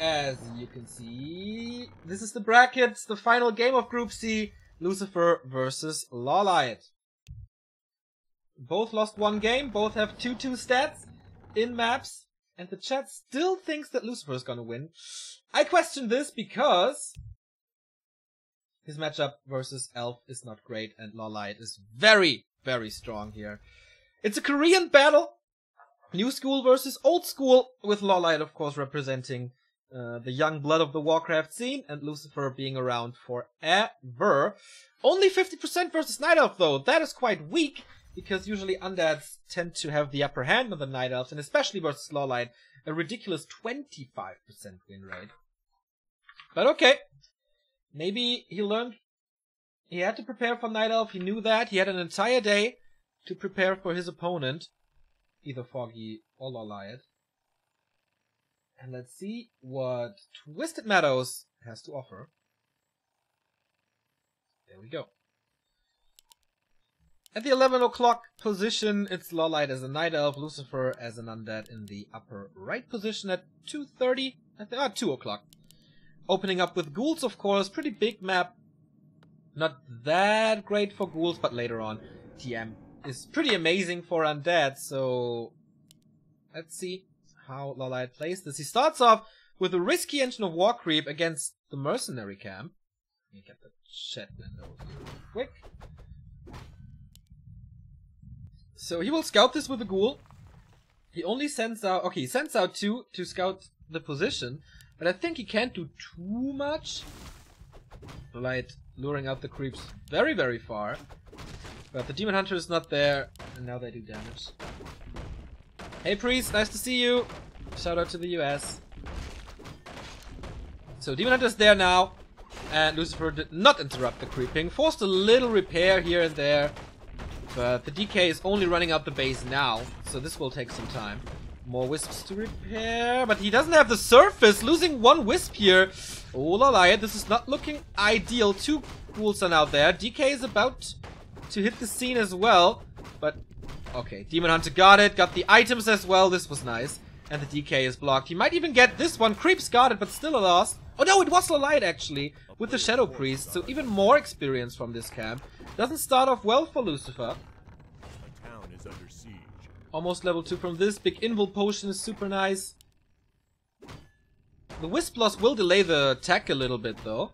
as you can see, this is the brackets, the final game of Group C, Lucifer versus LawLiet. Both lost one game, both have 2-2 stats in maps, and the chat still thinks that Lucifer is gonna win. I question this because his matchup versus Elf is not great, and LawLiet is very, very strong here. It's a Korean battle, new school versus old school, with LawLiet of course representing the young blood of the Warcraft scene, and Lucifer being around forever. Only 50% versus Night Elf though, that is quite weak, because usually undeads tend to have the upper hand on the Night Elves, and especially versus LawLiet, a ridiculous 25% win rate. But okay, maybe he learned he had to prepare for Night Elf, he knew that, he had an entire day to prepare for his opponent, either Foggy or LawLiet. And let's see what Twisted Meadows has to offer. There we go. At the 11 o'clock position, it's LawLiet as a Night Elf, Lucifer as an Undead in the upper right position at 2:30, 2 o'clock. Opening up with ghouls, of course, pretty big map. Not that great for ghouls, but later on, TM is pretty amazing for Undead, so let's see how LawLiet plays this. He starts off with a risky Engine of War creep against the Mercenary camp. Let me get the chat window here quick. So he will scout this with a ghoul. He only sends out... Okay, he sends out 2 to scout the position. But I think he can't do too much. LawLiet luring out the creeps very, very far. But the Demon Hunter is not there. And now they do damage. Hey Priest, nice to see you. Shout out to the US. So Demon Hunter is there now. And Lucifer did not interrupt the creeping. Forced a little repair here and there. But the DK is only running out the base now, so this will take some time. More wisps to repair, but he doesn't have the surface, losing 1 wisp here. Oh, LawLiet, this is not looking ideal. 2 ghouls are out there. DK is about to hit the scene as well, but okay, Demon Hunter got it, got the items as well. This was nice, and the DK is blocked. He might even get this one. Creeps got it, but still a loss. Oh no, it was LawLiet actually, with the Shadow Priest, so even more experience from this camp. Doesn't start off well for Lucifer. The town is under siege. Almost level 2 from this. Big Invul Potion is super nice. The Wisp loss will delay the attack a little bit though.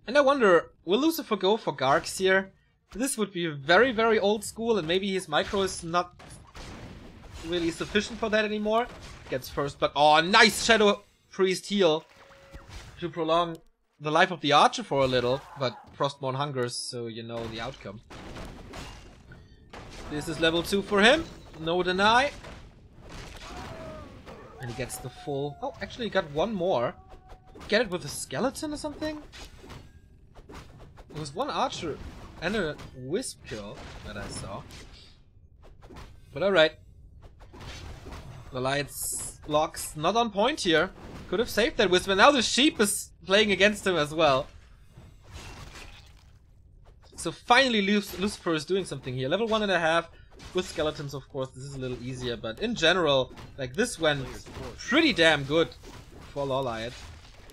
And I wonder, will Lucifer go for Gargs here? This would be very, very old school, and maybe his micro is not really sufficient for that anymore. Gets first, but oh, nice Shadow Priest heal to prolong the life of the Archer for a little, but Frostborn hungers, so you know the outcome. This is level 2 for him, no deny. And he gets the full... Oh, actually he got 1 more. Get it with a skeleton or something? It was 1 Archer and a Wisp kill that I saw. But alright. LawLiet's blocks not on point here. Could have saved that Wisp, and now the Sheep is playing against him as well. So finally Lucifer is doing something here. Level 1.5 with skeletons, of course. This is a little easier, but in general, like, this went pretty damn good for LawLiet.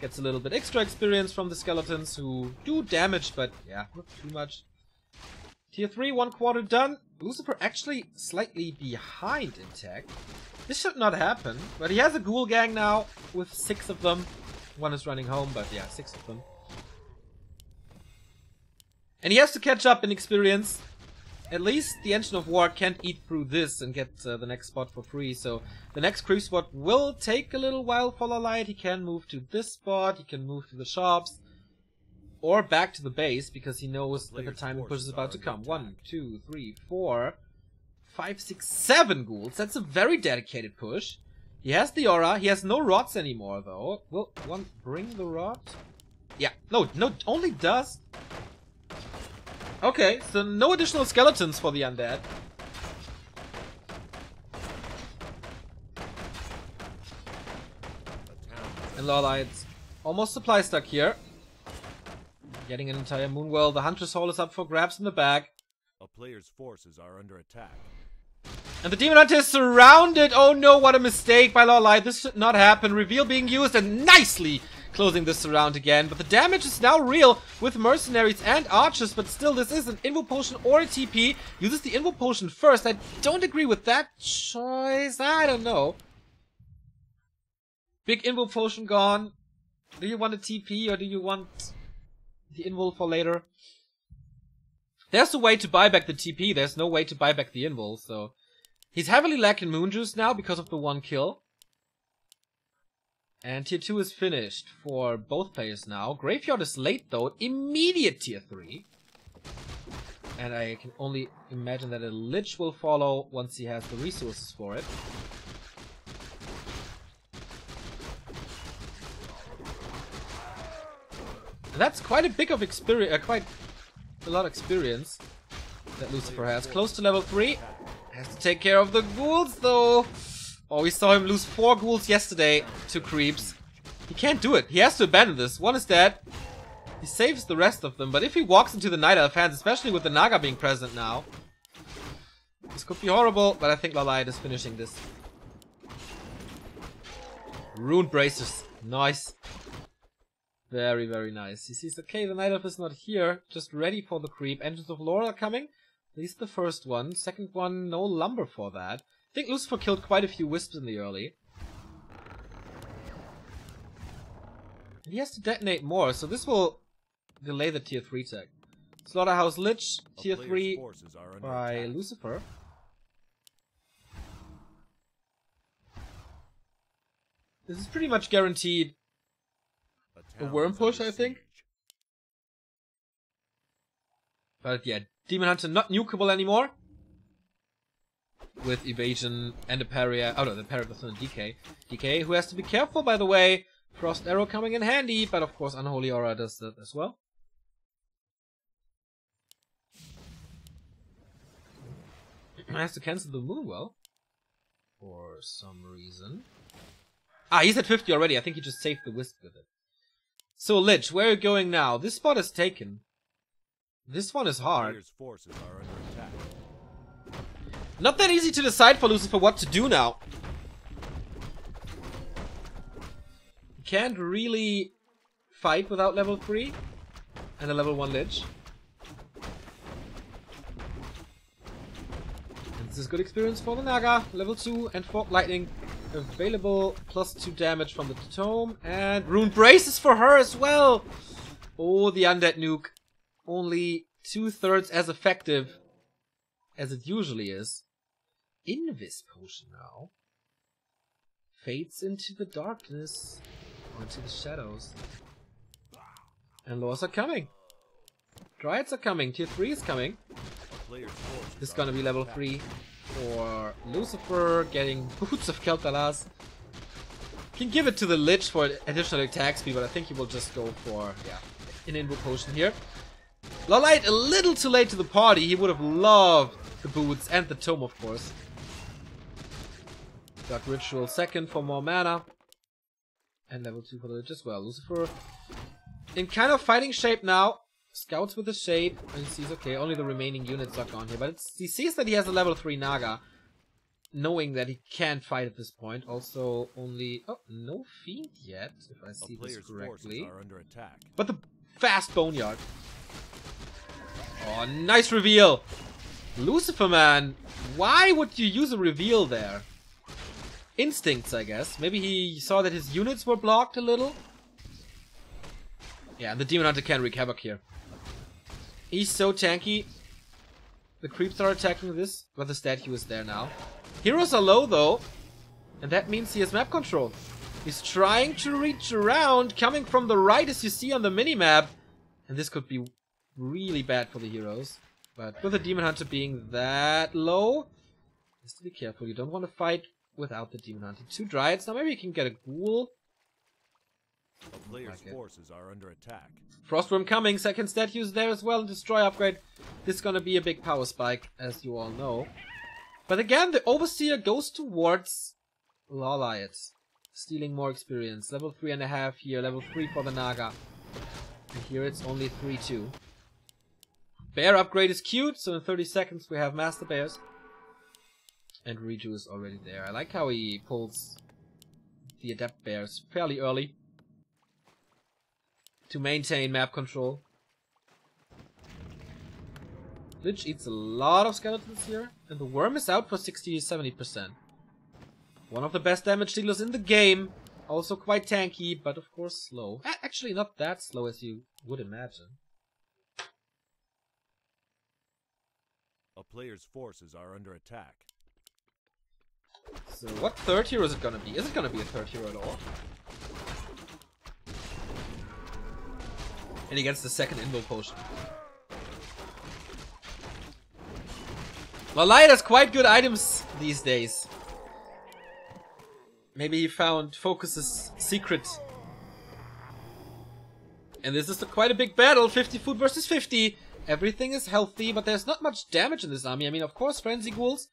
Gets a little bit extra experience from the skeletons who do damage, but yeah, not too much. Tier 3, 1/4 done. Lucifer actually slightly behind in tech. This should not happen, but he has a ghoul gang now with 6 of them. 1 is running home, but yeah, 6 of them. And he has to catch up in experience. At least the Engine of War can't eat through this and get the next spot for free. So the next creep spot will take a little while for LawLiet. He can move to this spot, he can move to the shops, or back to the base, because he knows that the timing push is about to come. 1, 2, 3, 4, 5, 6, 7 ghouls. That's a very dedicated push. He has the aura. He has no rods anymore, though. Will one bring the rod? Yeah. No, only does. Okay, so no additional skeletons for the undead. And LawLiet's almost supply stuck here. Getting an entire Moonwell. The Hunter's Hole is up for grabs in the back. A player's forces are under attack. And the Demon Hunter is surrounded. Oh no, what a mistake by LawLiet. This should not happen. Reveal being used and nicely closing this surround again. But the damage is now real with mercenaries and archers. But still, this is an Invo Potion or a TP. Uses the Invo Potion first. I don't agree with that choice. I don't know. Big Invo Potion gone. Do you want a TP or do you want the Invul for later? There's a way to buy back the TP. There's no way to buy back the Invul, so... He's heavily lacking Moon Juice now because of the one kill. And tier 2 is finished for both players now. Graveyard is late though. Immediate tier 3. And I can only imagine that a Lich will follow once he has the resources for it. And that's quite a bit of experience, quite a lot of experience that Lucifer has. Close to level 3. Has to take care of the ghouls though. Oh, we saw him lose 4 ghouls yesterday to creeps. He can't do it. He has to abandon this. One is dead. He saves the rest of them. But if he walks into the Night Elf hands, especially with the Naga being present now, this could be horrible. But I think LawLiet is finishing this. Rune Bracers. Nice. Very, very nice. He sees, okay, the Night Elf is not here. Just ready for the creep. Engines of Lore are coming. At least the first one. Second one, no lumber for that. I think Lucifer killed quite a few wisps in the early. And he has to detonate more, so this will delay the tier 3 tech. Slaughterhouse Lich, tier 3 by Lucifer. This is pretty much guaranteed a worm push, I think. But yeah, Demon Hunter not nukeable anymore. With evasion and a parry. Oh no, the parry was on DK. DK, who has to be careful, by the way. Frost Arrow coming in handy, but of course Unholy Aura does that as well. I have to cancel the Moonwell. For some reason. Ah, he's at 50 already. I think he just saved the Wisp with it. So Lich, where are you going now? This spot is taken. This one is hard. Forces are under attack. Not that easy to decide for Lucifer what to do now. You can't really fight without level 3 and a level 1 Lich. And this is good experience for the Naga. Level 2 and Fog Lightning available. Plus 2 damage from the Tome. And Rune Braces for her as well. Oh, the Undead Nuke. Only 2/3 as effective as it usually is. Invis Potion now. Fades into the darkness. Or into the shadows. And Lores are coming. Dryads are coming. Tier 3 is coming. This is gonna be level 3 for Lucifer. Getting Boots of Kel'Thalas. Can give it to the Lich for additional attack speed, but I think he will just go for, yeah, an Invo Potion here. LawLiet a little too late to the party. He would have loved the boots and the tome, of course. Got Ritual second for more mana. And level 2 for the Lich as well. Lucifer in kind of fighting shape now. Scouts with the Shade. And he sees, okay, only the remaining units are gone here. But he sees that he has a level 3 Naga. Knowing that he can't fight at this point. Also, only... Oh, no Fiend yet, if I see this correctly. Are under attack. But the fast Boneyard. Oh, nice reveal! Lucifer, man! Why would you use a reveal there? Instincts, I guess. Maybe he saw that his units were blocked a little? Yeah, the Demon Hunter can wreak havoc here. He's so tanky. The creeps are attacking this, but the statue is there now. Heroes are low, though. And that means he has map control. He's trying to reach around, coming from the right, as you see on the minimap. And this could be really bad for the heroes. But with the Demon Hunter being that low, just to be careful. You don't want to fight without the Demon Hunter. 2 Dryads. Now maybe you can get a Ghoul. The player's forces are under attack. Frostworm coming. Second statue is there as well. Destroy upgrade. This is going to be a big power spike, as you all know. But again, the Overseer goes towards LawLiet. Stealing more experience. Level 3.5 here. Level 3 for the Naga. And here it's only 3-2. Bear upgrade is cute, so in 30 seconds we have Master Bears. And Riju is already there. I like how he pulls the Adept Bears fairly early to maintain map control. Lich eats a lot of skeletons here, and the worm is out for 60-70%. One of the best damage dealers in the game. Also quite tanky, but of course slow. Actually not that slow as you would imagine. A player's forces are under attack. So what third hero is it gonna be? Is it gonna be a third hero at all? And he gets the second Invo potion. LawLiet has quite good items these days. Maybe he found Focus's secret. And this is quite a big battle, 50 food versus 50. Everything is healthy, but there's not much damage in this army. I mean, of course, Frenzy Ghouls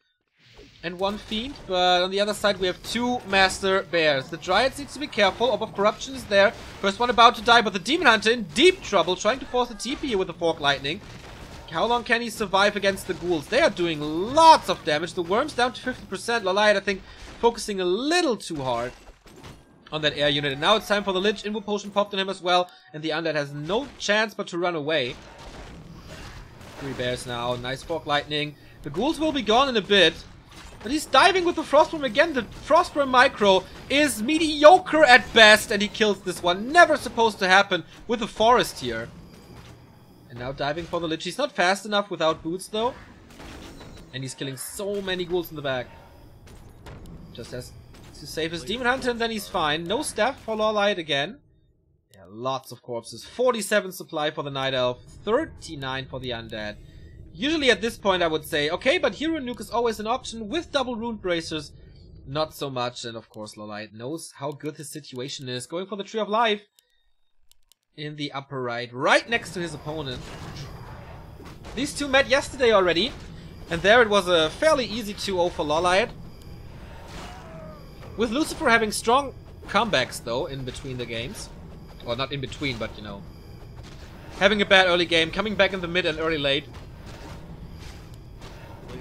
and one Fiend, but on the other side we have two Master Bears. The Dryads needs to be careful. Orb of Corruption is there. First one about to die, but the Demon Hunter in deep trouble, trying to force a TP here with the Fork Lightning. How long can he survive against the Ghouls? They are doing lots of damage. The Worm's down to 50%. LawLiet, I think, focusing a little too hard on that air unit. And now it's time for the Lich. Invo Potion popped on him as well. And the Undead has no chance but to run away. 3 bears now. Nice Fork Lightning. The Ghouls will be gone in a bit. But he's diving with the Frostworm again. The Frostworm Micro is mediocre at best. And he kills this one. Never supposed to happen with the Forest here. And now diving for the Lich. He's not fast enough without boots though. And he's killing so many Ghouls in the back. Just has to save his Demon Hunter and then he's fine. No staff for LawLiet again. Yeah, lots of corpses. 47 supply for the Night Elf. 39 for the Undead. Usually at this point I would say, okay, but Hero Nuke is always an option. With double Rune Bracers, not so much. And of course LawLiet knows how good his situation is. Going for the Tree of Life in the upper right. Right next to his opponent. These two met yesterday already. And there it was a fairly easy 2-0 for LawLiet. With Lucifer having strong comebacks, though, in between the games. Or not in between, but, you know. Having a bad early game, coming back in the mid and early late.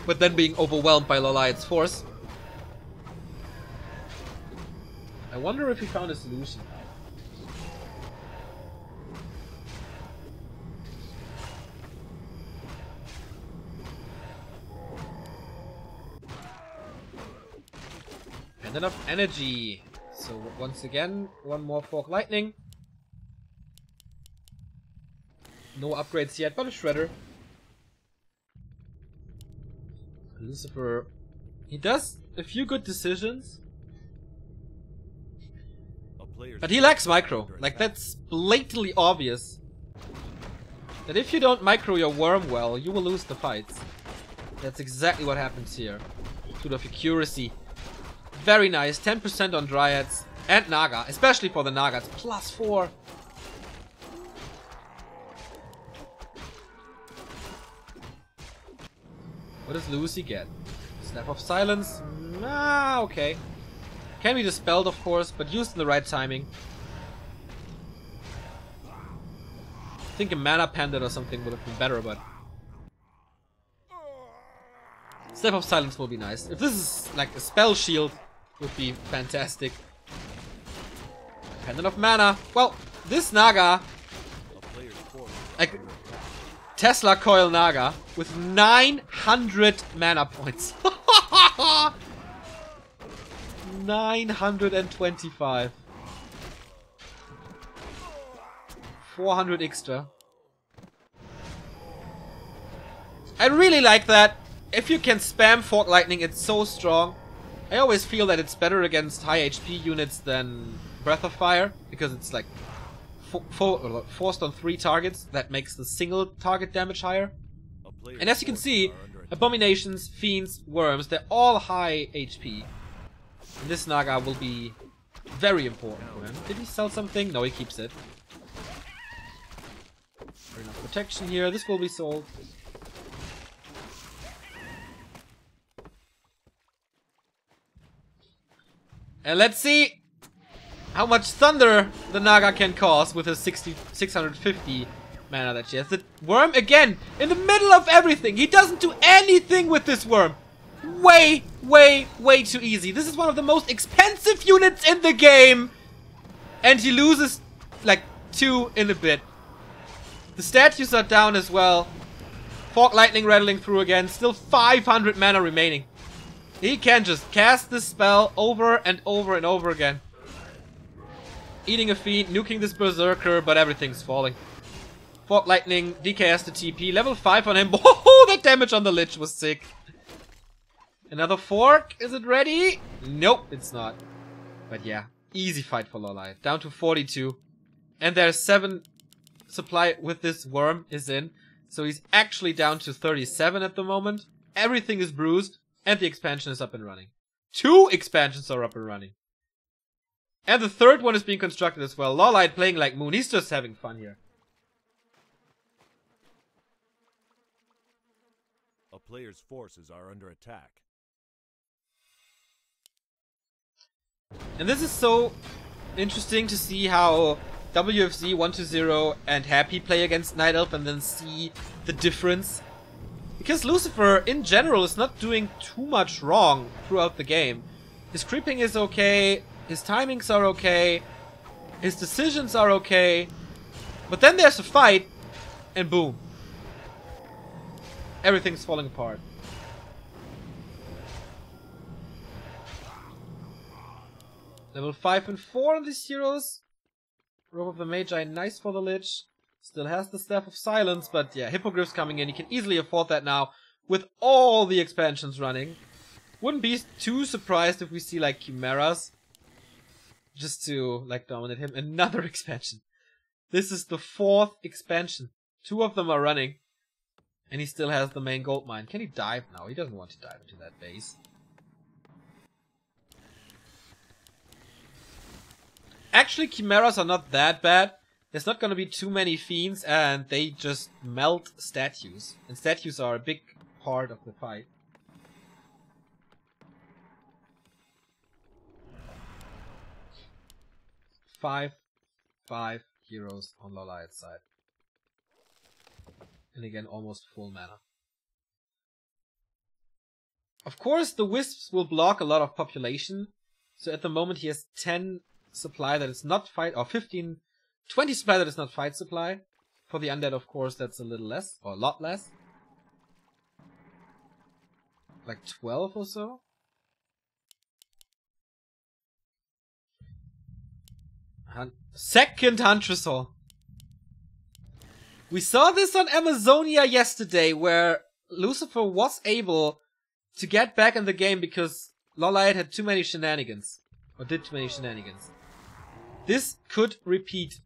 But then being overwhelmed by LawLiet's force. I wonder if he found a solution. And enough energy. So once again, one more Fork Lightning. No upgrades yet, but a Shredder. Lucifer, he does a few good decisions. But he lacks micro. Like, that's blatantly obvious. That if you don't micro your worm well, you will lose the fights. That's exactly what happens here. Suit of Accuracy. Very nice, 10% on Dryads and Naga, especially for the Nagas, +4. What does Lucy get? Snap of Silence? Ah, okay. Can be dispelled, of course, but used in the right timing. I think a Mana Pendant or something would have been better, but... Snap of Silence will be nice. If this is like a spell shield, would be fantastic. Pendant of Mana. Well, this Naga, like Tesla Coil Naga, with 900 mana points. 925. 400 extra. I really like that. If you can spam Fork Lightning, it's so strong. I always feel that it's better against high HP units than Breath of Fire, because it's like forced on 3 targets. That makes the single target damage higher. And as you can see, Abominations, Fiends, Worms, they're all high HP. And this Naga will be very important for him. Did he sell something? No, he keeps it. Enough protection here. This will be sold. And let's see how much thunder the Naga can cause with his 650 mana that she has. The Worm, again, in the middle of everything. He doesn't do anything with this Worm. Way, way, way too easy. This is one of the most expensive units in the game. And he loses like 2 in a bit. The statues are down as well. Fog lightning rattling through again. Still 500 mana remaining. He can just cast this spell over and over and over again. Eating a fiend, nuking this berserker, but everything's falling. Fog lightning, DKS the TP. Level 5 on him. Oh, that damage on the Lich was sick. Another fork. Is it ready? Nope, it's not. But yeah, easy fight for LawLiet. Down to 42. And there's 7 supply with this worm is in. So he's actually down to 37 at the moment. Everything is bruised. And the expansion is up and running. 2 expansions are up and running. And the third one is being constructed as well. LawLiet playing like Moon. He's just having fun here. A player's forces are under attack. And this is so interesting to see how WFZ 1-0 and Happy play against Night Elf and then see the difference. Because Lucifer, in general, is not doing too much wrong throughout the game. His creeping is okay, his timings are okay, his decisions are okay, but then there's a fight, and boom. Everything's falling apart. Level 5 and 4 on these heroes. Robe of the Magi, nice for the Lich. Still has the Staff of Silence, but yeah, Hippogriff's coming in. He can easily afford that now with all the expansions running. Wouldn't be too surprised if we see like Chimeras just to like dominate him. Another expansion. This is the 4th expansion. 2 of them are running. And he still has the main gold mine. Can he dive now? He doesn't want to dive into that base. Actually, Chimeras are not that bad. There's not gonna be too many fiends, and they just melt statues. And statues are a big part of the fight. Five heroes on LawLiet's side. And again, almost full mana. Of course, the Wisps will block a lot of population. So at the moment he has 10 supply that is not fight, or 20 supply that is not fight supply. For the undead, of course, that's a little less, or a lot less. Like 12 or so. Second Huntress Hall. We saw this on Amazonia yesterday, where Lucifer was able to get back in the game because LawLiet had too many shenanigans. Or did too many shenanigans. This could repeat.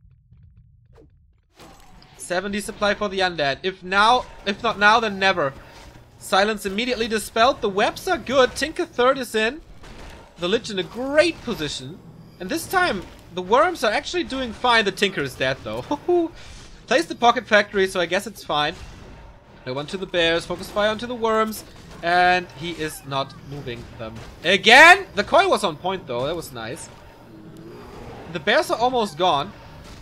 70 supply for the undead. If not now, then never. Silence immediately dispelled. The webs are good. Tinker third is in. The Lich in a great position. And this time, the worms are actually doing fine. The Tinker is dead though. Place the pocket factory, so I guess it's fine. No one to the bears. Focus fire onto the worms. And he is not moving them. Again! The coin was on point though. That was nice. The bears are almost gone.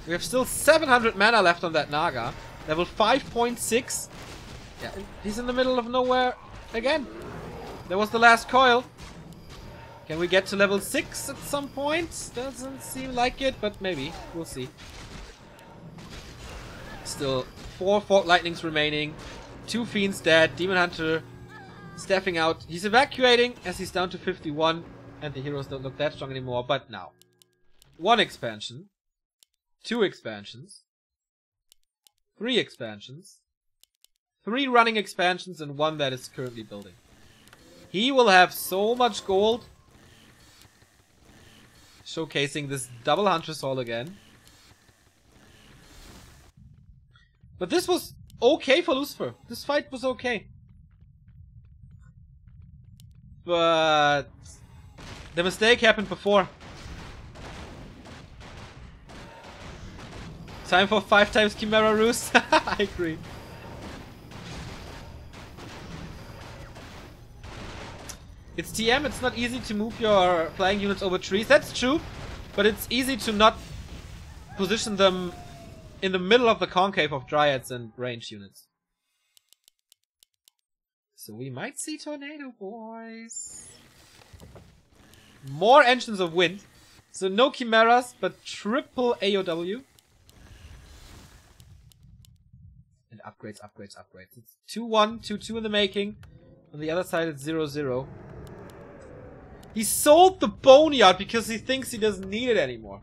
We have still 700 mana left on that Naga. Level 5.6. Yeah, he's in the middle of nowhere again. There was the last coil. Can we get to level 6 at some point? Doesn't seem like it, but maybe. We'll see. Still 4 Fog Lightnings remaining. 2 Fiends dead. Demon Hunter staffing out. He's evacuating as he's down to 51. And the heroes don't look that strong anymore. But now. 1 expansion. 2 expansions. 3 expansions. 3 running expansions and 1 that is currently building. He will have so much gold. Showcasing this double Huntress Hall again. But this was okay for Lucifer. This fight was okay. But the mistake happened before. Time for 5 times Chimera Roost. I agree. It's TM, it's not easy to move your flying units over trees. That's true. But it's easy to not position them in the middle of the concave of Dryads and range units. So we might see Tornado, boys. More Engines of Wind. So no Chimeras, but triple AOW. And upgrades, upgrades, upgrades. It's 2-1, 2-2 in the making. On the other side, it's 0-0. He sold the Boneyard because he thinks he doesn't need it anymore.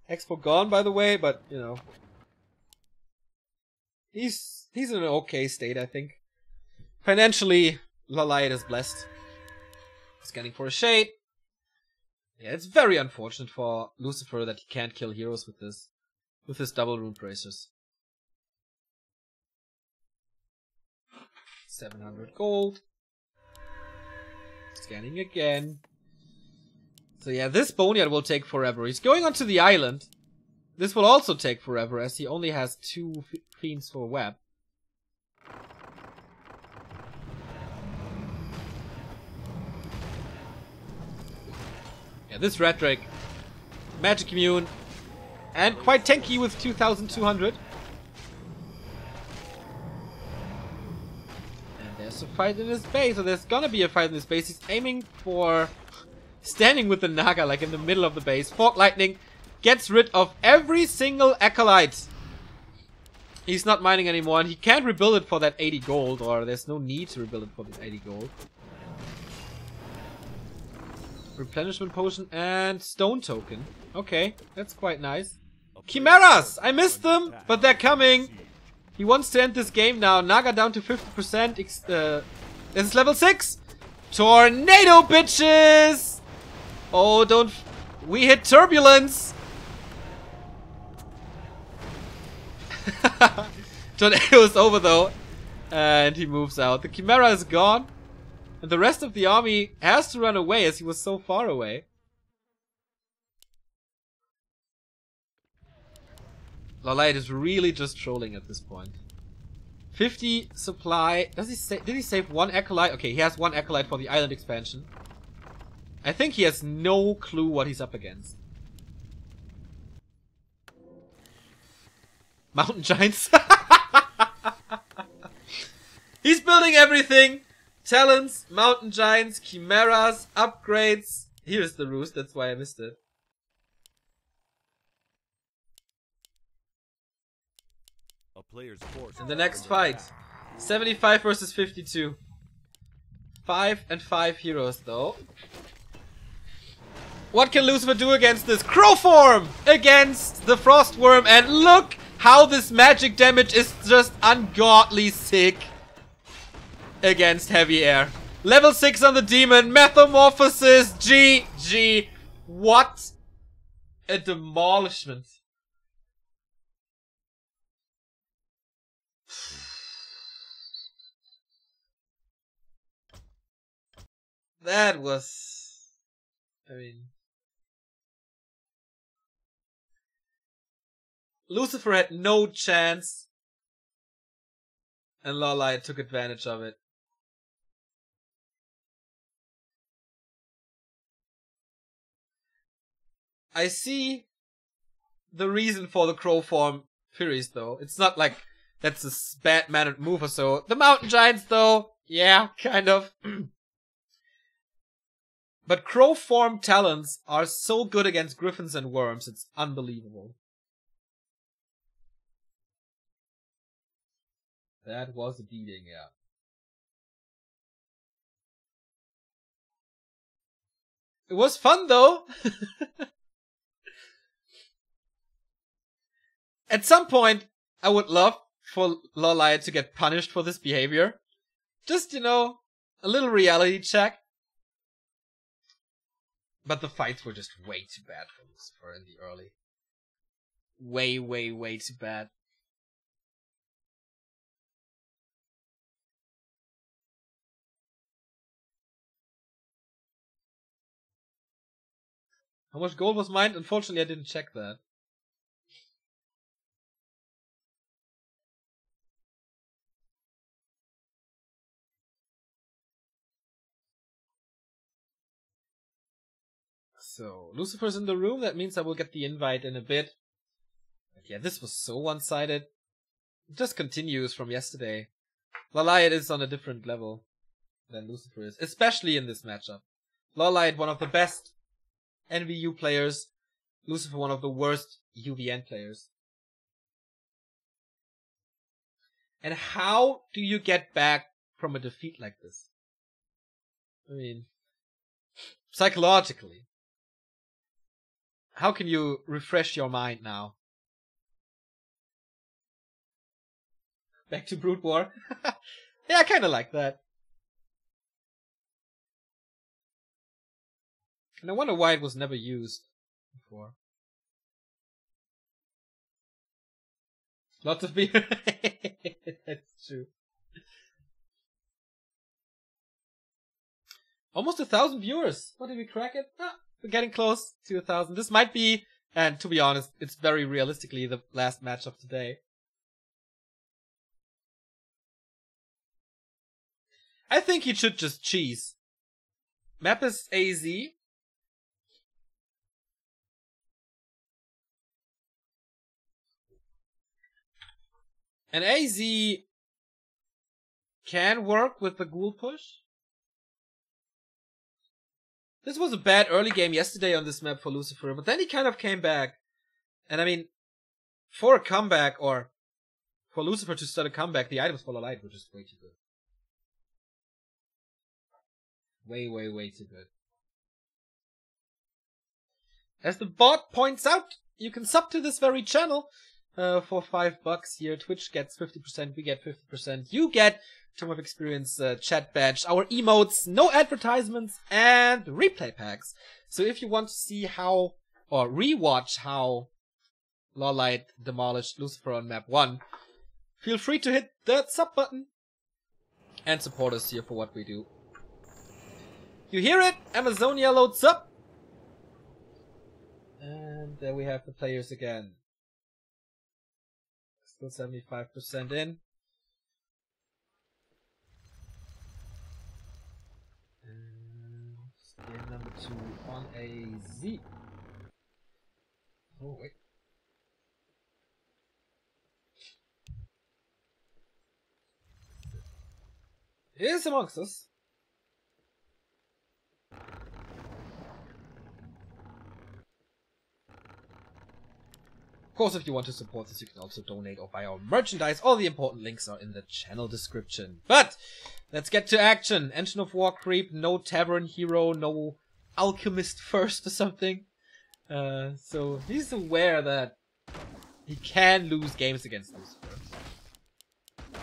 Expo gone, by the way, but, you know. He's in an okay state, I think. Financially, LawLiet is blessed. Scanning for a shade. Yeah, it's very unfortunate for Lucifer that he can't kill heroes with this. With his double rune bracers. 700 gold. Scanning again. So yeah, this Boneyard will take forever. He's going onto the island. This will also take forever as he only has 2 fiends for web. Yeah, this Red Drake. Magic immune. And quite tanky with 2200. There's a fight in his base, or there's gonna be a fight in his base. He's aiming for standing with the Naga, like in the middle of the base. Fog Lightning gets rid of every single Acolyte. He's not mining anymore, and he can't rebuild it for that 80 gold, or there's no need to rebuild it for this 80 gold. Replenishment potion and stone token. Okay, that's quite nice. Chimeras! I missed them, but they're coming. He wants to end this game now. Naga down to 50%. This is level 6. Tornado, bitches! Oh, don't... We hit turbulence! Tornado is over though. And he moves out. The Chimera is gone. And the rest of the army has to run away as he was so far away. LawLiet is really just trolling at this point. 50 supply. Does he say? Did he save 1 Acolyte? Okay, he has 1 Acolyte for the island expansion. I think he has no clue what he's up against. Mountain Giants. He's building everything. Talents, Mountain Giants, Chimeras, upgrades. Here's the roost, that's why I missed it. A player's force. In the next fight, 75 versus 52. 5 and 5 heroes though. What can Lucifer do against this? Crow form against the Frost Worm, and look how this magic damage is just ungodly sick against heavy air. Level 6 on the demon, metamorphosis, GG. What a demolishment. That was... I mean... Lucifer had no chance. And LawLiet took advantage of it. I see the reason for the crow form Furies though. It's not like that's a bad-mannered move or so. The Mountain Giants though, yeah, kind of. But crow form talents are so good against griffins and worms, it's unbelievable. That was a beating, yeah. It was fun though. At some point, I would love for LawLiet to get punished for this behavior. Just, you know, a little reality check. But the fights were just way too bad for Lucifer in the early. Way, way, way too bad. How much gold was mined? Unfortunately, I didn't check that. So, Lucifer's in the room. That means I will get the invite in a bit. But yeah, this was so one-sided. It just continues from yesterday. LawLiet is on a different level than Lucifer is. Especially in this matchup. LawLiet, one of the best NVU players. Lucifer, one of the worst UVN players. And how do you get back from a defeat like this? I mean, psychologically. How can you refresh your mind now? Back to Brute War? Yeah, I kinda like that. And I wonder why it was never used before. Lots of beer. That's true. Almost 1,000 viewers. What, did we crack it? Ah, we're getting close to 1,000. This might be, and to be honest, it's very realistically the last match of today. I think he should just cheese. Map is AZ. And AZ can work with the ghoul push. This was a bad early game yesterday on this map for Lucifer, but then he kind of came back. And I mean, for a comeback, or for Lucifer to start a comeback, the items for LawLiet were just way too good. Way, way, way too good. As the bot points out, you can sub to this very channel for $5 here. Twitch gets 50%, we get 50%. You get Time of Experience chat badge, our emotes, no advertisements, and replay packs. So if you want to see how, or rewatch how LawLiet demolished Lucifer on map 1, feel free to hit that sub button and support us here for what we do. You hear it? Amazonia loads up. And there we have the players again. Still 75% in. And game number 2 on AZ. Oh, wait. Here's amongst us. Of course, if you want to support this, you can also donate or buy our merchandise. All the important links are in the channel description. But let's get to action. Engine of War creep, no Tavern Hero, no Alchemist first or something. So he's aware that he can lose games against Lucifer.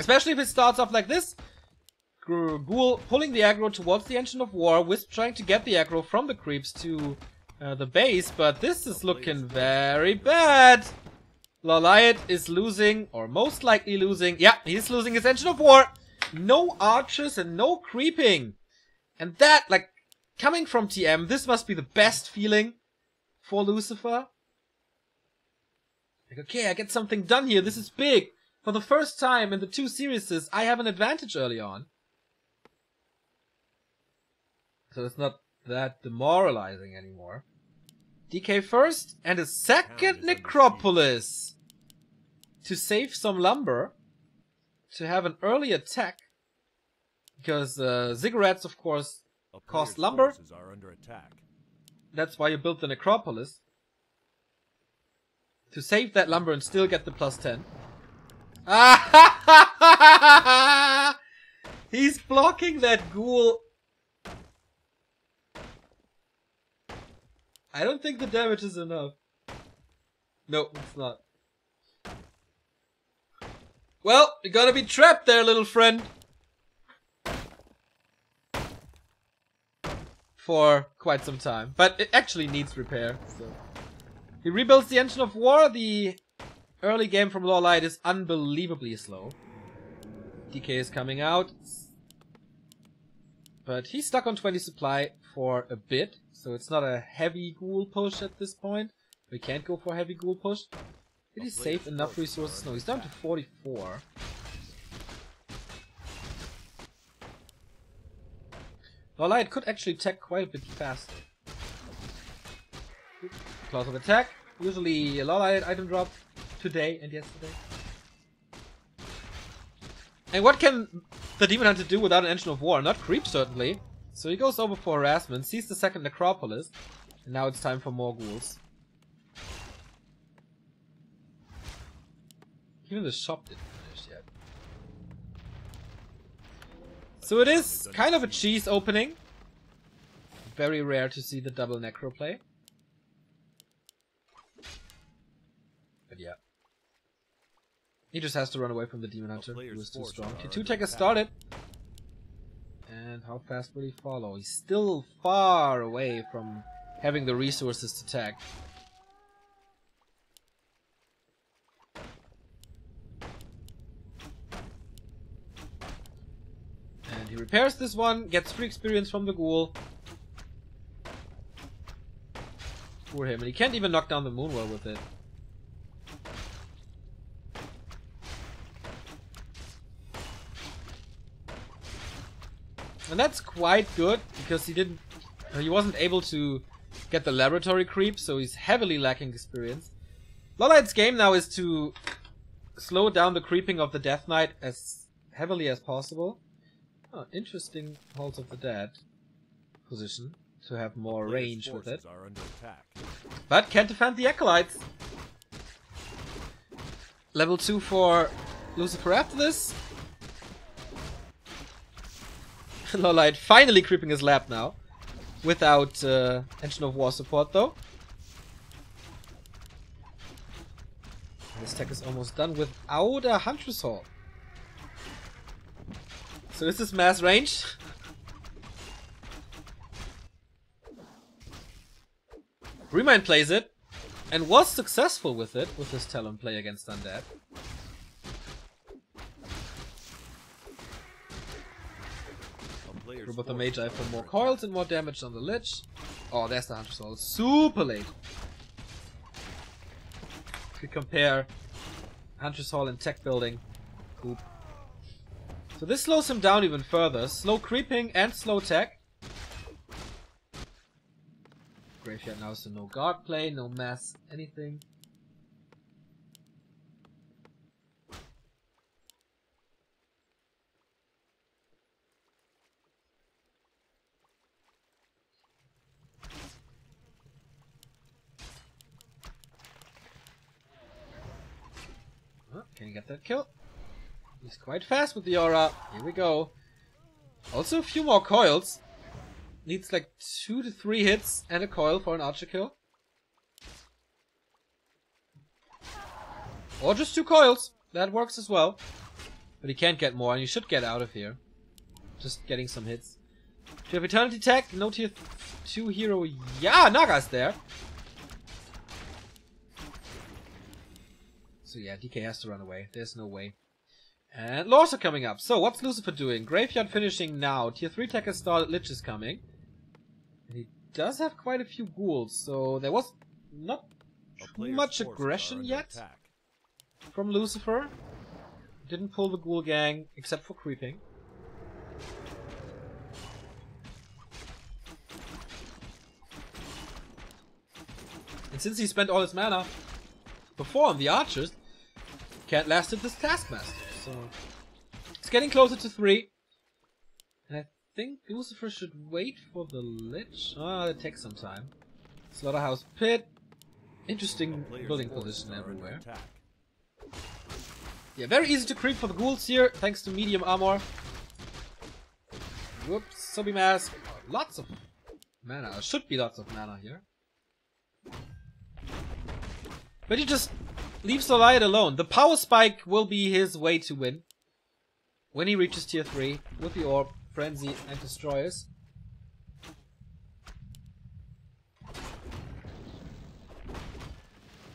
Especially if it starts off like this. Ghoul pulling the aggro towards the Engine of War, Wisp trying to get the aggro from the creeps to the base, but this is looking very bad. LawLiet is losing, or most likely losing. Yeah, he's losing his Engine of War. No archers and no creeping. And that, like, coming from TM, this must be the best feeling for Lucifer. Like, okay, I get something done here. This is big. For the first time in the 2 series, I have an advantage early on. So it's not that demoralizing anymore. DK first, and a second Necropolis to save some lumber, to have an early attack, because ziggurats, of course, cost lumber. Are under attack. That's why you built the Necropolis, to save that lumber and still get the +10. He's blocking that ghoul. I don't think the damage is enough. No, it's not. Well, you're gonna be trapped there, little friend. For quite some time. But it actually needs repair, so. He rebuilds the Engine of War. The early game from LawLiet is unbelievably slow. DK is coming out. But he's stuck on 20 supply for a bit. So it's not a heavy ghoul push at this point. We can't go for a heavy ghoul push. Did he save enough resources? No, he's down to 44. LawLiet could actually attack quite a bit faster. Claws of attack. Usually LawLiet item drop today and yesterday. And what can the Demon Hunter do without an Engine of War? Not creep, certainly. So he goes over for harassment, sees the second necropolis, and now it's time for more ghouls. Even the shop didn't finish yet. So it is kind of a cheese opening. Very rare to see the double necro play. But yeah. He just has to run away from the Demon Hunter, who is too strong. Tier 2 tech has started. And how fast will he follow? He's still far away from having the resources to tag. And he repairs this one, gets free experience from the ghoul. Poor him, and he can't even knock down the Moonwell with it. And that's quite good, because he wasn't able to get the laboratory creep, so he's heavily lacking experience. LawLiet's game now is to slow down the creeping of the Death Knight as heavily as possible. Oh, interesting Halls of the Dead position to have more range with it. But can't defend the Acolytes. Level 2 for Lucifer after this. LawLiet finally creeping his lab now. Without Engine of War support though. This tech is almost done without a Huntress Hall. So this is mass range. Remind plays it. And was successful with it, with his Talon play against Undead. Robot the Magi for more coils and more damage on the Lich. Oh, there's the Hunter's Hall. Super late. If we compare Hunter's Hall and tech building. Oop. So this slows him down even further. Slow creeping and slow tech. Graveyard now, so no guard play, no mass, anything. Can you get that kill? He's quite fast with the aura. Here we go. Also a few more coils. Needs like 2 to 3 hits and a coil for an archer kill. Or just 2 coils. That works as well. But he can't get more and you should get out of here. Just getting some hits. Do you have Eternity Tech? No tier 2 hero. Yeah, Naga's there. So yeah, DK has to run away. There's no way. And Lords are coming up. So what's Lucifer doing? Graveyard finishing now. Tier 3 tech has started. Lich is coming. And he does have quite a few ghouls. So there was not too much aggression yet from Lucifer. Didn't pull the ghoul gang except for creeping. And since he spent all his mana before on the archers, can't last it this Taskmaster. So it's getting closer to 3. And I think Lucifer should wait for the Lich. Ah, it takes some time. Slaughterhouse Pit. Interesting building position everywhere. Yeah, very easy to creep for the ghouls here, thanks to medium armor. Whoops, Sobi Mask. Lots of mana. Should be lots of mana here. But he just leaves LawLiet alone. The power spike will be his way to win. When he reaches tier 3 with the Orb, Frenzy and Destroyers.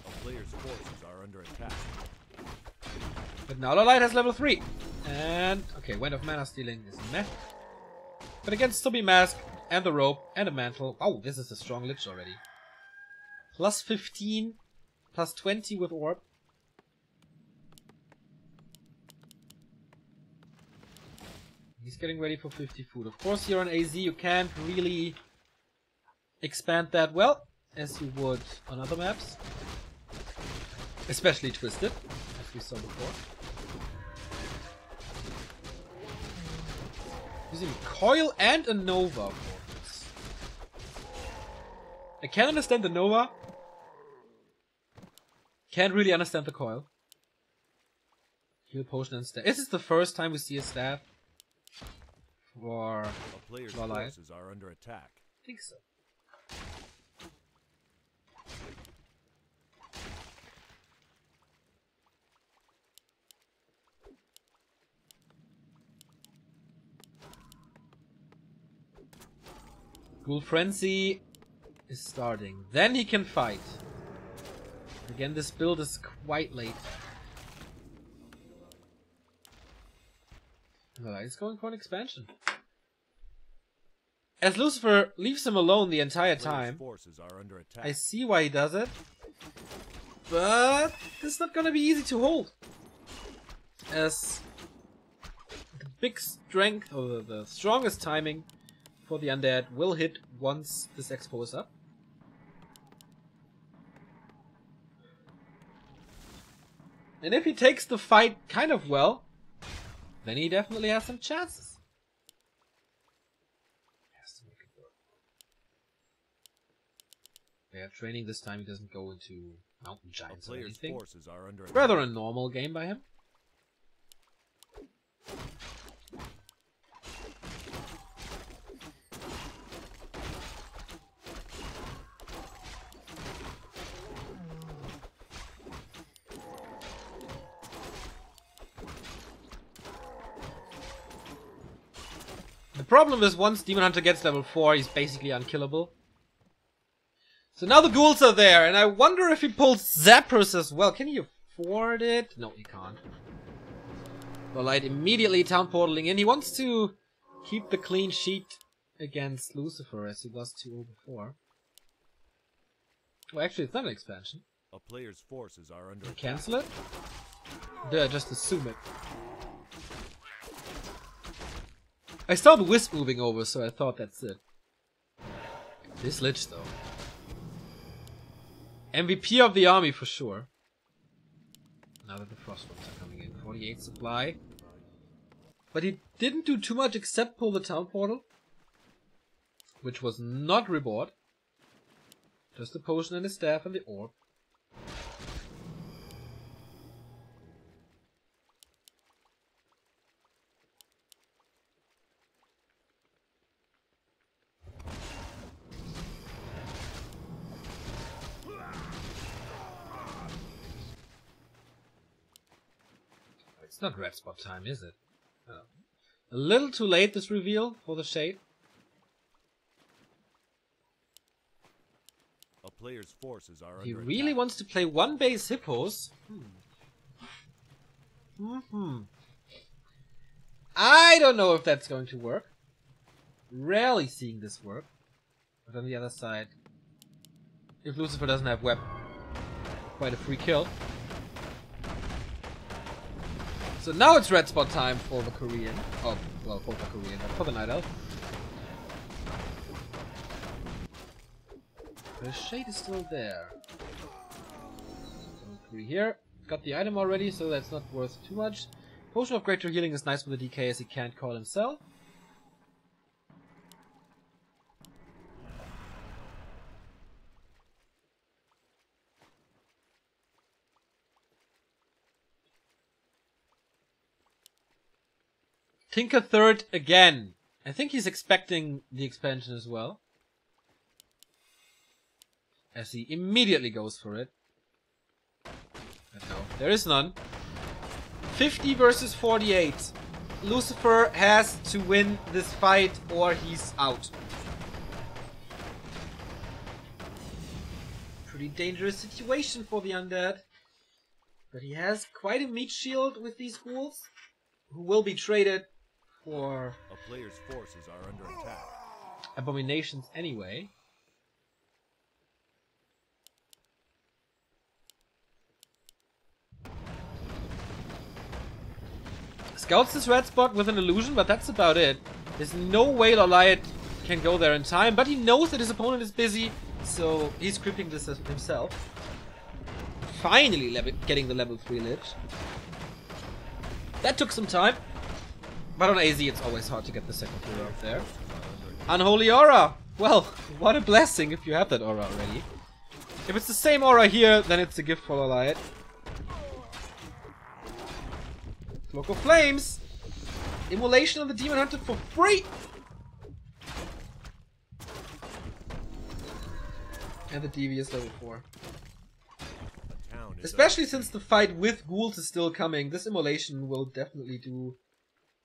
A player's forces are under attack. But now LawLiet has level 3. And, okay, Wind of Mana Stealing is meh. But against Sobi Mask and the Rope and a Mantle. Oh, this is a strong Lich already. Plus 15. Plus 20 with Orb. He's getting ready for 50 food. Of course, here on AZ you can't really expand that well as you would on other maps. Especially Twisted, as we saw before. Using Coil and a Nova for this. I can understand the Nova. Can't really understand the Coil. Heal Potion and Staff. Is this the first time we see a staff? For A player's LawLiet? forces are under attack. I think so. Ghoul Frenzy is starting. Then he can fight. Again, this build is quite late. LawLiet is going for an expansion. As Lucifer leaves him alone the entire time, Forces are under attack. I see why he does it. But it's not gonna be easy to hold. As the big strength, or the strongest timing for the undead will hit once this expo is up. And if he takes the fight kind of well, then he definitely has some chances. Has to make it work. Yeah, training this time he doesn't go into mountain giants or anything. Forces are under attack. Rather a normal game by him. The problem is once Demon Hunter gets level 4, he's basically unkillable. So now the ghouls are there, and I wonder if he pulls Zappers as well. Can he afford it? No, he can't. LawLiet immediately town portaling in. He wants to keep the clean sheet against Lucifer as he was 2-0 before. Well, actually, it's not an expansion. A player's forces are under attack. Cancel it? Yeah, just assume it. I saw the wisp moving over, so I thought that's it. This Lich, though. MVP of the army for sure. Now that the Frostworms are coming in. 48 supply. But he didn't do too much except pull the town portal. Which was not reward. Just a potion and a staff and the orb. It's not red spot time, is it? Oh. A little too late, this reveal for the shade. A player's forces are He under really attack. wants to play one base hippos. I don't know if that's going to work. Rarely seeing this work. But on the other side, if Lucifer doesn't have web, quite a free kill. So now it's red spot time for the Korean. Oh, well, for the Korean, but for the Night Elf. The shade is still there. So 3 here. Got the item already, so that's not worth too much. Potion of Greater Healing is nice with the DK as he can't call himself. Tinker third again. I think he's expecting the expansion as well. As he immediately goes for it. But no, there is none. 50 versus 48. Lucifer has to win this fight or he's out. Pretty dangerous situation for the undead. But he has quite a meat shield with these ghouls, who will be traded for A player's forces are under attack. abominations anyway. Scouts this red spot with an illusion, but that's about it. There's no way LawLiet can go there in time, but he knows that his opponent is busy, so he's creeping this himself. Finally getting the level 3 Lich. That took some time. But on AZ it's always hard to get the second hero up there. Unholy Aura! Well, what a blessing if you have that aura already. If it's the same aura here, then it's a gift for LawLiet. Cloak of Flames! Immolation on the Demon Hunter for free! And the Devious level 4. Especially since the fight with ghouls is still coming, this immolation will definitely do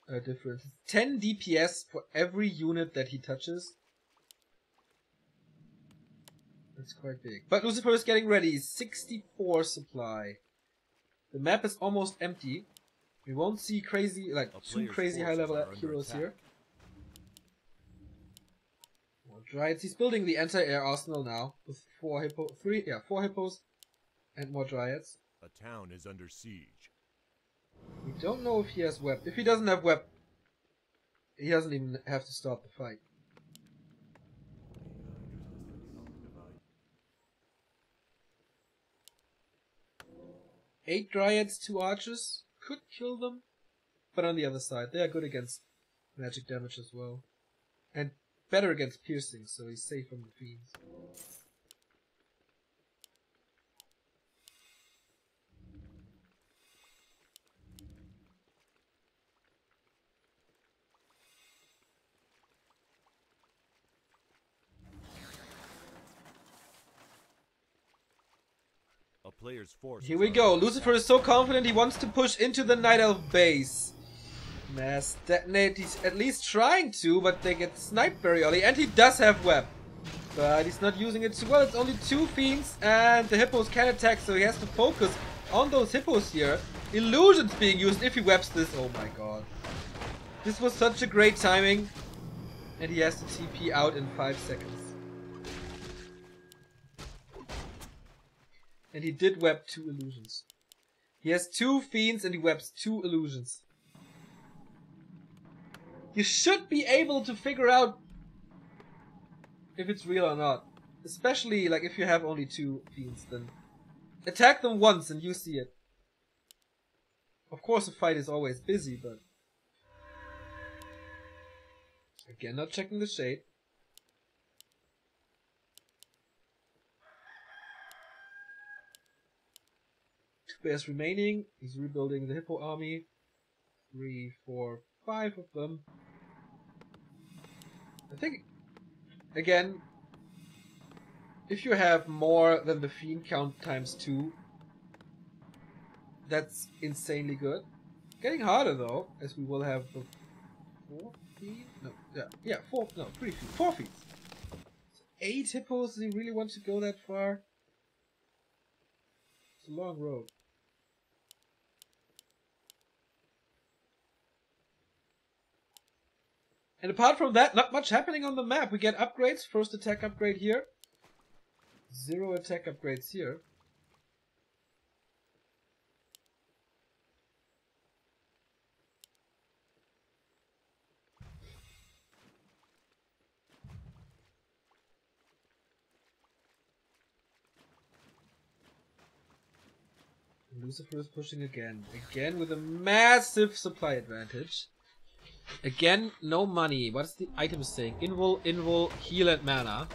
a difference. 10 DPS for every unit that he touches. That's quite big. But Lucifer is getting ready. 64 supply. The map is almost empty. We won't see crazy, like, too crazy high level heroes here. More Dryads. He's building the anti-air arsenal now with 4 hippos and more Dryads. A town is under siege. We don't know if he has web. If he doesn't have web, he doesn't even have to start the fight. Eight Dryads, 2 archers. Could kill them. But on the other side, they are good against magic damage as well. And better against piercing, so he's safe from the fiends. A player's force. Here we go. Lucifer is so confident he wants to push into the Night Elf base. Mass detonate. He's at least trying to, but they get sniped very early. And he does have web. But he's not using it too well. It's only 2 fiends and the hippos can attack, so he has to focus on those hippos here. Illusions being used if he webs this. Oh my god. This was such a great timing. And he has to TP out in 5 seconds. And he did web 2 illusions. He has 2 fiends and he webs 2 illusions. You should be able to figure out if it's real or not. Especially like if you have only 2 fiends, then attack them once and you see it. Of course the fight is always busy, but again, not checking the shade. 2 bears remaining. He's rebuilding the hippo army. 3, 4, 5 of them. I think, again, if you have more than the fiend count times 2, that's insanely good. Getting harder though, as we will have the 4 fiend? No, yeah, 4, no, 3 fiend, 4 fiends. So 8 hippos, does he really want to go that far? It's a long road. And apart from that, not much happening on the map. We get upgrades. First attack upgrade here. 0 attack upgrades here. Lucifer is pushing again. Again with a massive supply advantage. Again, no money. What is the item saying? Invul, heal and mana.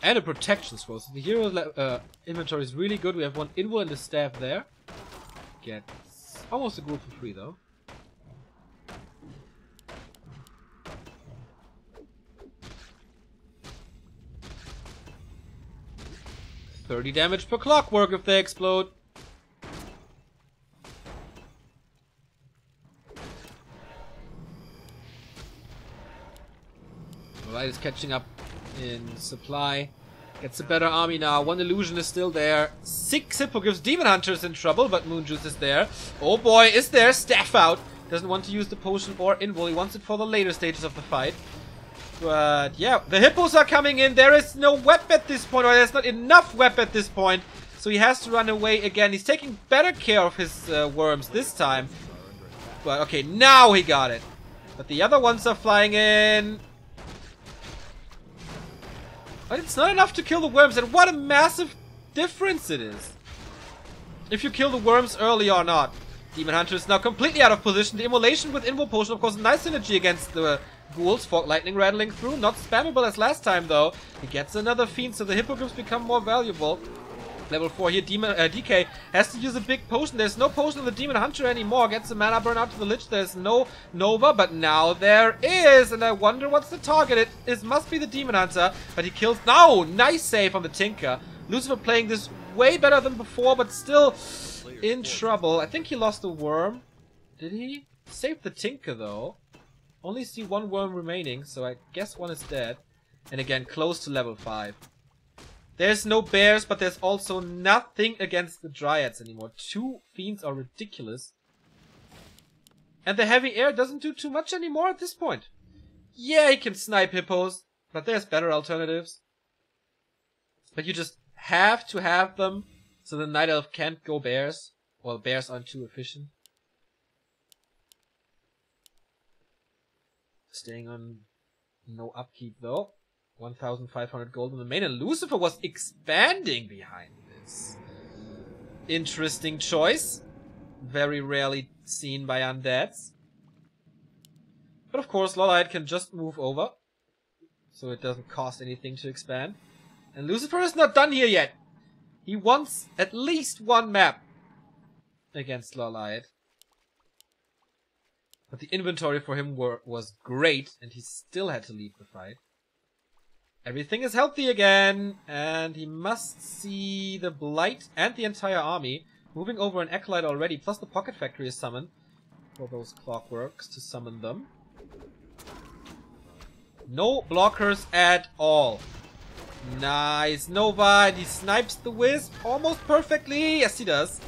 And a protection scroll. So the hero inventory is really good. We have 1 invul and the staff there. Get almost a group for free though. $30 damage per clockwork if they explode. LawLiet is catching up in supply. Gets a better army now. 1 illusion is still there. 6 hippogriffs. Demon Hunter's in trouble, but Moon Juice is there. Oh boy, is there. Staff out. Doesn't want to use the potion or invul. He wants it for the later stages of the fight. But yeah, the hippos are coming in. There is no web at this point, or there's not enough web at this point. So he has to run away again. He's taking better care of his worms this time. But okay, now he got it. But the other ones are flying in. But it's not enough to kill the worms, and what a massive difference it is. If you kill the worms early or not. Demon Hunter is now completely out of position. The Immolation with Invo Potion, of course, nice synergy against the ghouls. Fog Lightning rattling through. Not spammable as last time, though. He gets another Fiend, so the Hippogriffs become more valuable. Level 4 here, DK has to use a big potion. There's no potion on the Demon Hunter anymore. Gets a mana burn out to the Lich. There's no Nova, but now there is. And I wonder what's the target. It must be the Demon Hunter, but he kills... No! Nice save on the Tinker. Lucifer playing this way better than before, but still in trouble. I think he lost a worm. Did he? Saved the Tinker, though. Only see one worm remaining, so I guess one is dead. And again, close to level 5. There's no bears, but there's also nothing against the Dryads anymore. 2 Fiends are ridiculous. And the heavy air doesn't do too much anymore at this point. Yeah, he can snipe hippos, but there's better alternatives. But you just have to have them, so the Night Elf can't go bears. Well, bears aren't too efficient. Staying on no upkeep though. 1,500 gold in the main, and Lucifer was expanding behind this. Interesting choice. Very rarely seen by undeads. But of course, LawLiet can just move over, so it doesn't cost anything to expand. And Lucifer is not done here yet. He wants at least one map against LawLiet. But the inventory for him was great, and he still had to leave the fight. Everything is healthy again, and he must see the Blight and the entire army. Moving over an Acolyte already, plus the Pocket Factory is summoned for those Clockworks to summon them. No blockers at all. Nice Nova, and he snipes the Wisp almost perfectly. Yes, he does.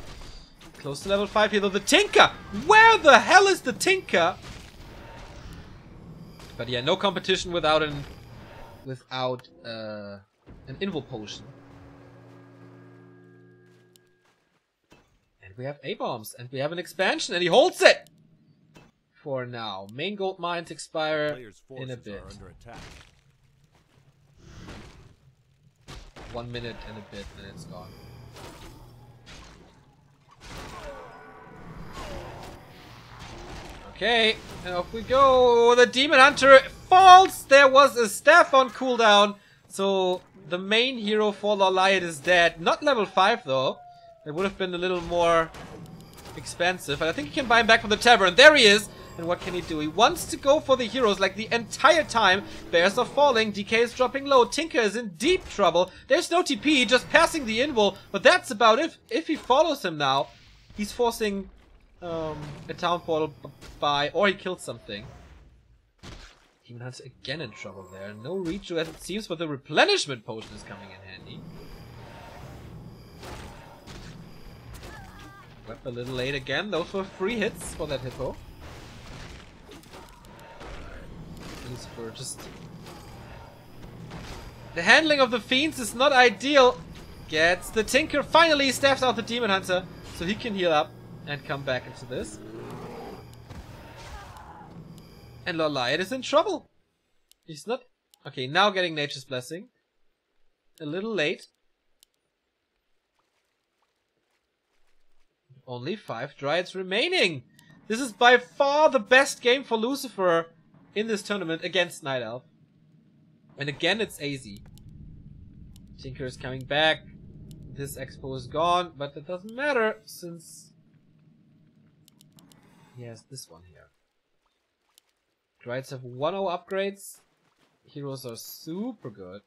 Close to level 5 here, though. The Tinker! Where the hell is the Tinker? But yeah, no competition without an Invo Potion. And we have A-Bombs, and we have an expansion, and he holds it! For now. Main gold mines expire in a bit. 1 minute and a bit, and it's gone. Okay, and off we go. The Demon Hunter falls. There was a staff on cooldown, so the main hero for LawLiet is dead. Not level 5 though. It would have been a little more expensive, and I think he can buy him back from the tavern. There he is. And what can he do? He wants to go for the heroes like the entire time. Bears are falling. DK is dropping low. Tinker is in deep trouble. There's no TP, just passing the invul. But that's about it. If he follows him now, he's forcing a town portal by, or he killed something. Demon Hunter again in trouble there. No reach as it seems, but the replenishment potion is coming in handy. Wept a little late again. Those were free hits for that hippo. Lucifer just... The handling of the fiends is not ideal. Gets the Tinker, finally staffs out the Demon Hunter so he can heal up and come back into this. And LawLiet is in trouble. He's not... Okay, now getting Nature's Blessing. A little late. Only 5 Dryads remaining. This is by far the best game for Lucifer in this tournament against Night Elf. And again, it's AZ. Tinker is coming back. This expo is gone, but that doesn't matter since he has this one here. Dryads have 1-0 upgrades. Heroes are super good.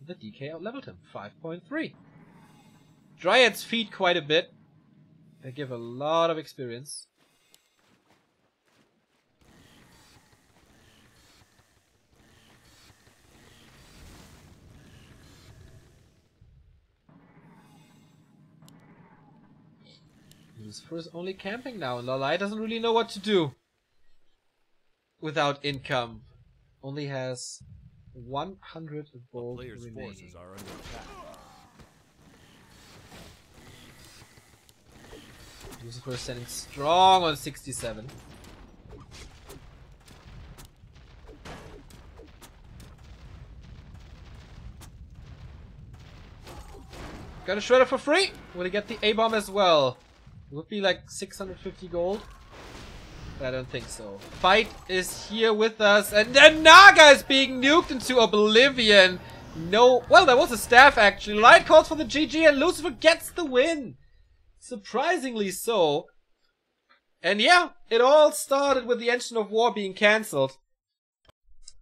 The DK outleveled him. 5.3. Dryads feed quite a bit. They give a lot of experience. Lucifer is only camping now, and LawLiet doesn't really know what to do without income. Only has 100 gold remaining. Are under attack. Lucifer is standing strong on 67. Got a shredder for free. Will he get the A-bomb as well? It would be like 650 gold. But I don't think so. Fight is here with us. And then Naga is being nuked into oblivion. No. Well, there was a staff actually. LawLiet calls for the GG and Lucifer gets the win. Surprisingly so. And yeah, it all started with the Engine of War being cancelled.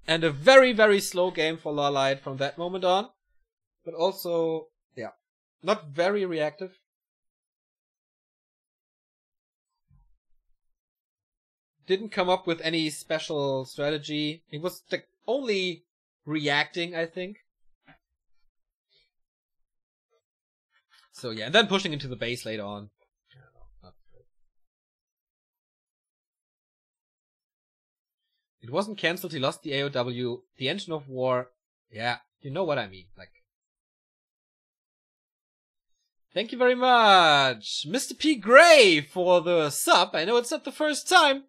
And a very, very slow game for LawLiet from that moment on. But also, yeah, not very reactive. Didn't come up with any special strategy. He was like only reacting, I think. So yeah, and then pushing into the base later on. It wasn't cancelled, he lost the AOW. The Engine of War, yeah, you know what I mean. Like, thank you very much, Mr. P. Gray, for the sub. I know it's not the first time,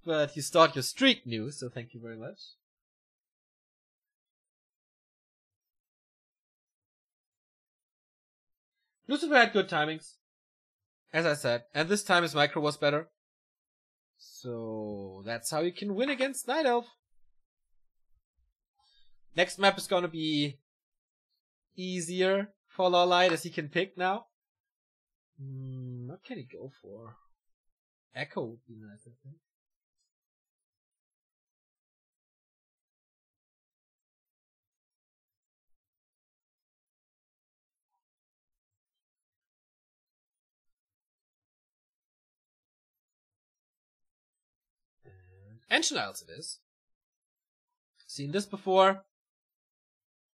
but you start your streak new, so thank you very much. Lucifer had good timings, as I said, and this time his micro was better. So that's how you can win against Night Elf. Next map is gonna be easier for LawLiet as he can pick now. What can he go for? Echo would be nice, I think. Ancient Isles it is. Seen this before.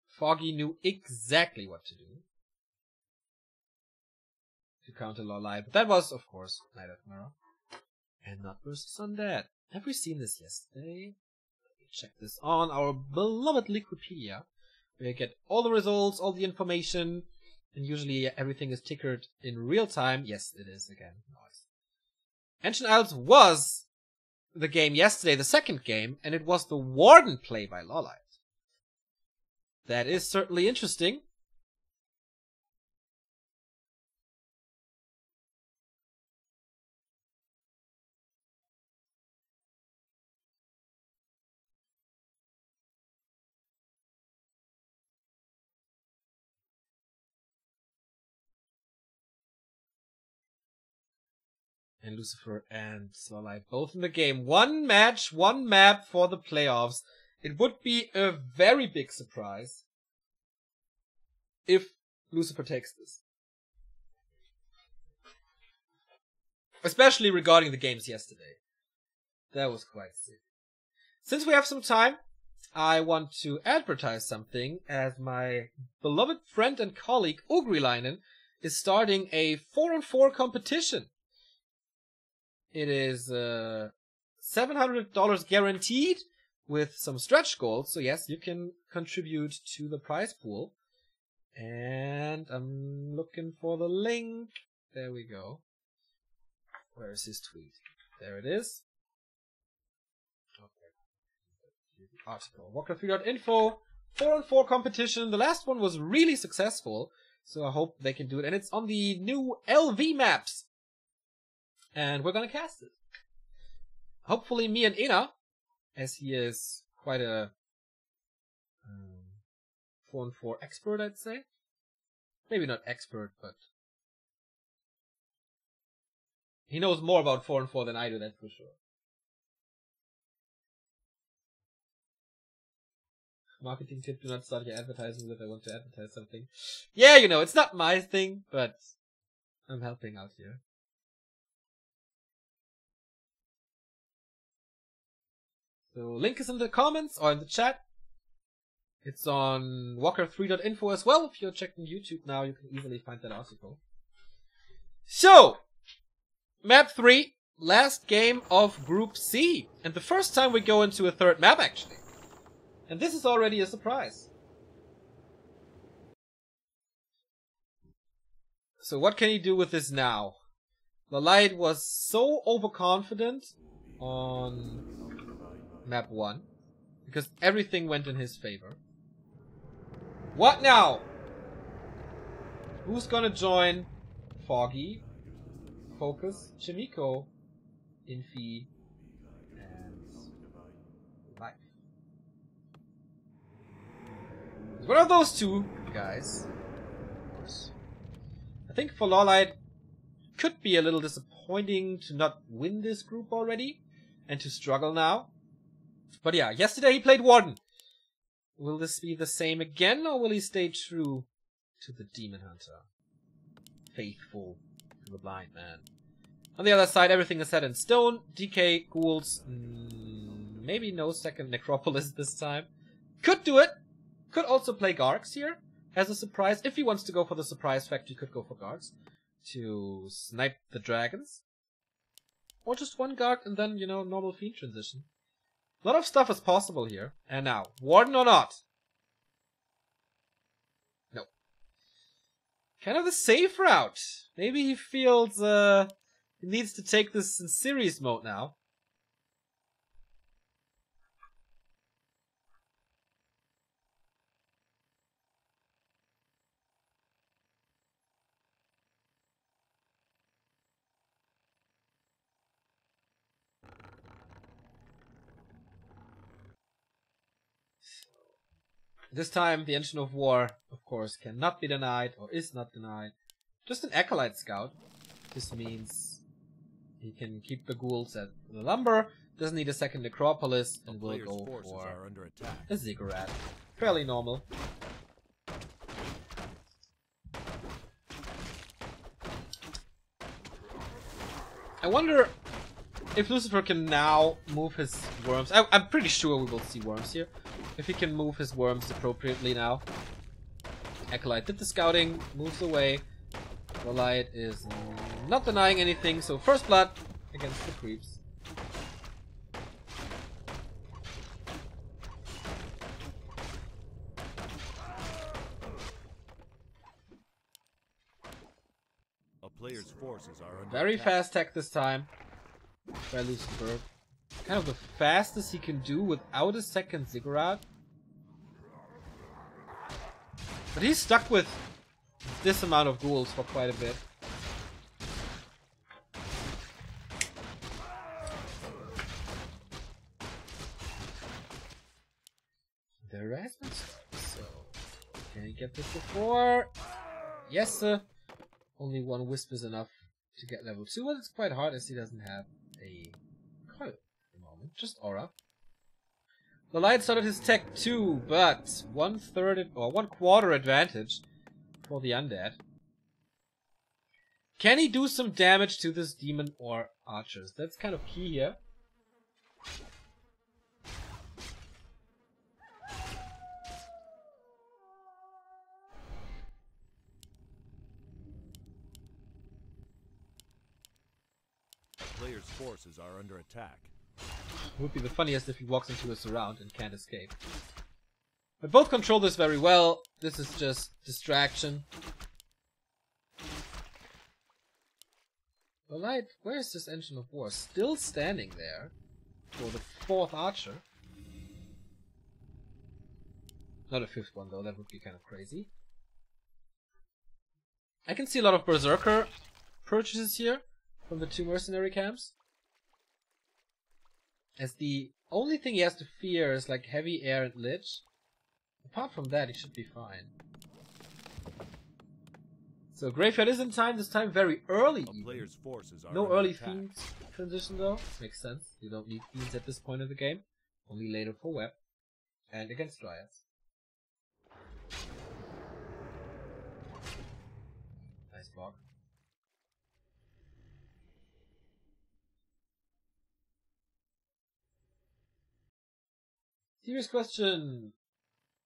Foggy knew exactly what to do to counter LawLiet, but that was, of course, Night of Mirror. And not versus Undead. Have we seen this yesterday? Let me check this on our beloved Liquipedia, where you get all the results, all the information, and usually everything is tickered in real time. Yes, it is again. Nice. Ancient Isles was the game yesterday, the second game, and it was the Warden play by LawLiet. That is certainly interesting. And Lucifer and LawLiet both in the game. One match, one map for the playoffs. It would be a very big surprise if Lucifer takes this. Especially regarding the games yesterday. That was quite sick. Since we have some time, I want to advertise something, as my beloved friend and colleague Ugrilainen is starting a 4-on-4 competition. It is $700 guaranteed with some stretch goals. So yes, you can contribute to the prize pool. And I'm looking for the link. There we go. Where is his tweet? There it is. Okay. The article. Walker3.info. 4-on-4 competition. The last one was really successful. So I hope they can do it. And it's on the new LV maps. And we're gonna cast it. Hopefully me and Ina, as he is quite a 4-on-4 expert, I'd say. Maybe not expert, but he knows more about 4-on-4 than I do, that's for sure. Marketing tip, do not start your advertising if I want to advertise something. Yeah, you know, it's not my thing, but I'm helping out here. So link is in the comments or in the chat. It's on walker3.info as well. If you're checking YouTube now, you can easily find that article. So, map 3, last game of Group C. And the first time we go into a third map, actually. And this is already a surprise. So what can he do with this now? LawLiet was so overconfident on map 1, because everything went in his favor. What now? Who's gonna join Foggy, Focus, Chimiko, Infi, and Life? It's one of those two guys. Of course. I think for LawLiet, could be a little disappointing to not win this group already and to struggle now. But yeah, yesterday he played Warden. Will this be the same again, or will he stay true to the Demon Hunter? Faithful to the blind man. On the other side, everything is set in stone. DK, ghouls, maybe no second Necropolis this time. Could do it. Could also play Gargs here as a surprise. If he wants to go for the surprise factor, he could go for Gargs to snipe the dragons. Or just one Garg and then, you know, normal Fiend transition. A lot of stuff is possible here. And now, Warden or not? No. Kind of the safe route. Maybe he feels he needs to take this in series mode now. This time, the Engine of War, of course, cannot be denied, or is not denied. Just an Acolyte Scout. This means he can keep the ghouls at the lumber, doesn't need a second Necropolis, and will go for a Ziggurat. Fairly normal. I wonder if Lucifer can now move his worms. I'm pretty sure we will see worms here. If he can move his worms appropriately now. Acolyte did the scouting, moves away. LawLiet is not denying anything, so first blood against the creeps. A player's forces are under Very attack. fast tech this time by Lucifer. Kind of the fastest he can do without a second Ziggurat. But he's stuck with this amount of ghouls for quite a bit. The harassment starts, so can he get this before? Yes, sir. Only one wisp is enough to get level 2, but it's quite hard as he doesn't have a coil at the moment, just aura. LawLiet started his tech too, but 1/3 or 1/4 advantage for the undead. Can he do some damage to this demon or archers? That's kind of key here. Player's forces are under attack. It would be the funniest if he walks into a surround and can't escape. But both control this very well. This is just distraction. LawLiet, where's this Engine of War? Still standing there for the 4th archer. Not a 5th one though, that would be kind of crazy. I can see a lot of Berserker purchases here from the 2 mercenary camps. As the only thing he has to fear is like heavy air and lich. Apart from that, he should be fine. So Graveyard is in time, this time very early even. No early Fiend transition though. Makes sense. You don't need Fiends at this point of the game. Only later for Web. And against Dryads. Nice block. Serious question.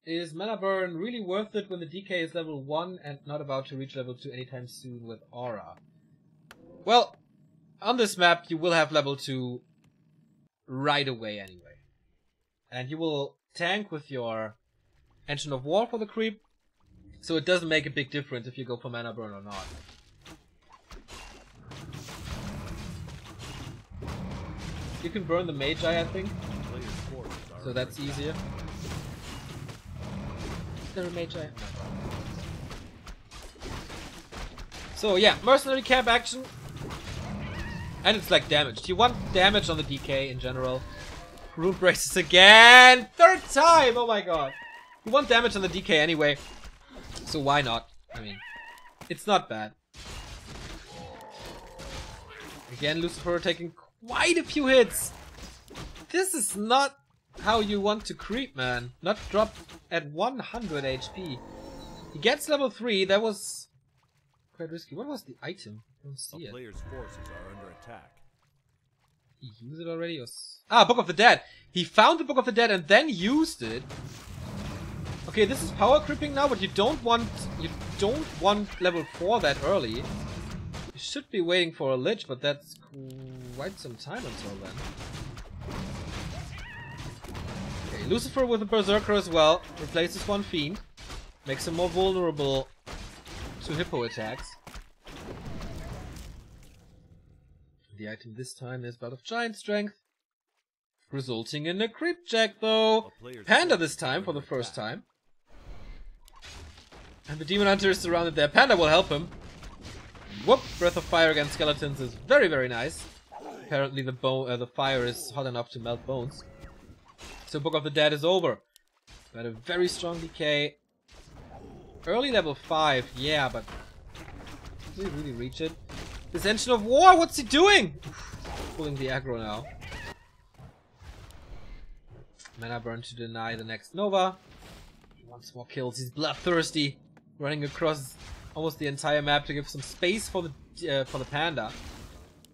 Is Mana Burn really worth it when the DK is level 1 and not about to reach level 2 anytime soon with Aura? Well, on this map you will have level 2 right away anyway. And you will tank with your Engine of War for the creep, so it doesn't make a big difference if you go for Mana Burn or not. You can burn the Magi, I think. So that's easier. Is there a Magi? So yeah, mercenary camp action. And it's like damaged. You want damage on the DK in general. Rune braces again! Third time! Oh my god. You want damage on the DK anyway. So why not? I mean, it's not bad. Again, Lucifer taking quite a few hits. This is not how you want to creep, man. Not drop at 100 HP. He gets level 3. That was quite risky. What was the item? I don't see it. Player's forces are under attack. He used it already? Or Book of the Dead. He found the Book of the Dead and then used it. Okay, this is power creeping now, but you don't want level 4 that early. You should be waiting for a Lich, but that's quite some time until then. Okay, Lucifer with a Berserker as well. Replaces one Fiend. Makes him more vulnerable to Hippo attacks. The item this time is Blood of Giant Strength. Resulting in a creep check though. Panda this time for the first time. And the Demon Hunter is surrounded there. Panda will help him. Whoop! Breath of Fire against skeletons is very, very nice. Apparently the fire is hot enough to melt bones. So Book of the Dead is over. Got a very strong DK. Early level 5, yeah, but did he really reach it? This Engine of War, what's he doing? Pulling the aggro now. Mana burn to deny the next Nova. He wants more kills, he's bloodthirsty. Running across almost the entire map to give some space for the Panda.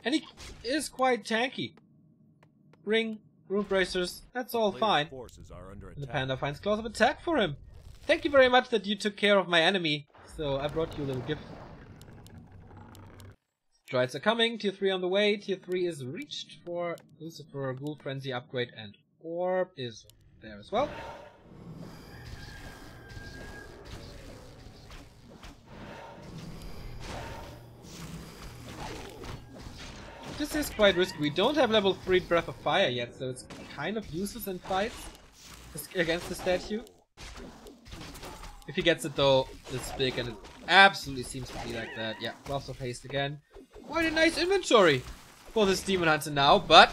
And he is quite tanky. Ring, Rune Bracers, that's all fine. And the Panda finds Claws of Attack for him. Thank you very much that you took care of my enemy. So I brought you a little gift. Droids are coming, tier 3 on the way. Tier 3 is reached for Lucifer, Ghoul Frenzy upgrade, and Orb is there as well. This is quite risky. We don't have level 3 Breath of Fire yet, so it's kind of useless in fights against the statue. If he gets it though, it's big and it absolutely seems to be like that. Yeah, Gloves of Haste again. Quite a nice inventory for this Demon Hunter now, but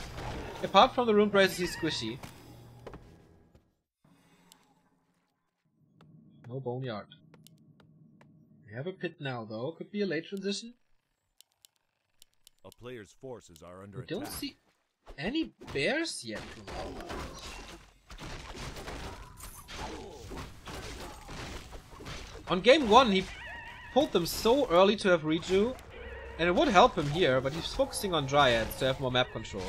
apart from the Rune Braces, he's squishy. No Boneyard. We have a pit now though. Could be a late transition. A player's forces are under attack. We don't see any bears yet from LawLiet. On game 1 he pulled them so early to have reju, and it would help him here, but he's focusing on Dryads to have more map control.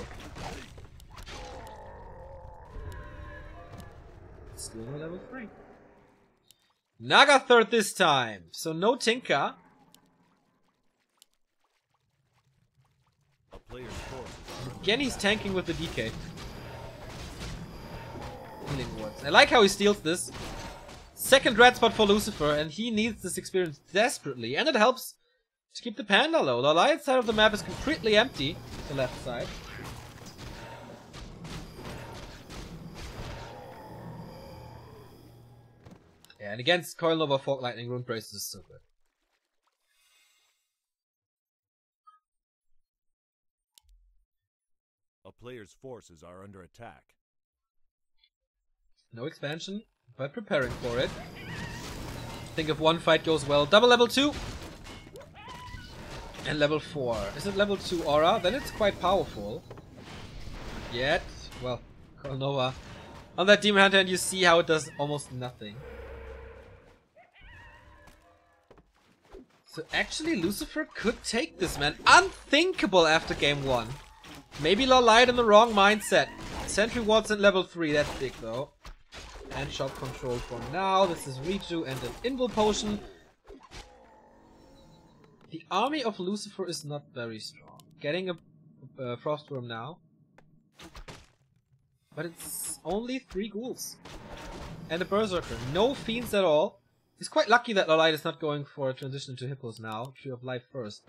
Still no level 3. Naga third this time, so no Tinka. Again he's tanking with the DK. Healing works. I like how he steals this. Second red spot for Lucifer, and he needs this experience desperately, and it helps to keep the Panda low. The LawLiet side of the map is completely empty, the left side. Yeah, and against Coil Nova, Fork Lightning, Rune Braces is so good. A player's forces are under attack. No expansion, but preparing for it. I think if one fight goes well, double level 2 and level 4. Is it level 2 aura? Then it's quite powerful. Yet, well, Coil Nova on that Demon Hunter, and you see how it does almost nothing. So actually Lucifer could take this, man. Unthinkable after game 1. Maybe LawLiet in the wrong mindset. Sentry Wards at level 3, that's big though. And shot control for now. This is Reju and an Invul Potion. The army of Lucifer is not very strong. Getting a Frostworm now. But it's only 3 ghouls. And a Berserker. No Fiends at all. He's quite lucky that LawLiet is not going for a transition to Hippos now. Tree of Life first.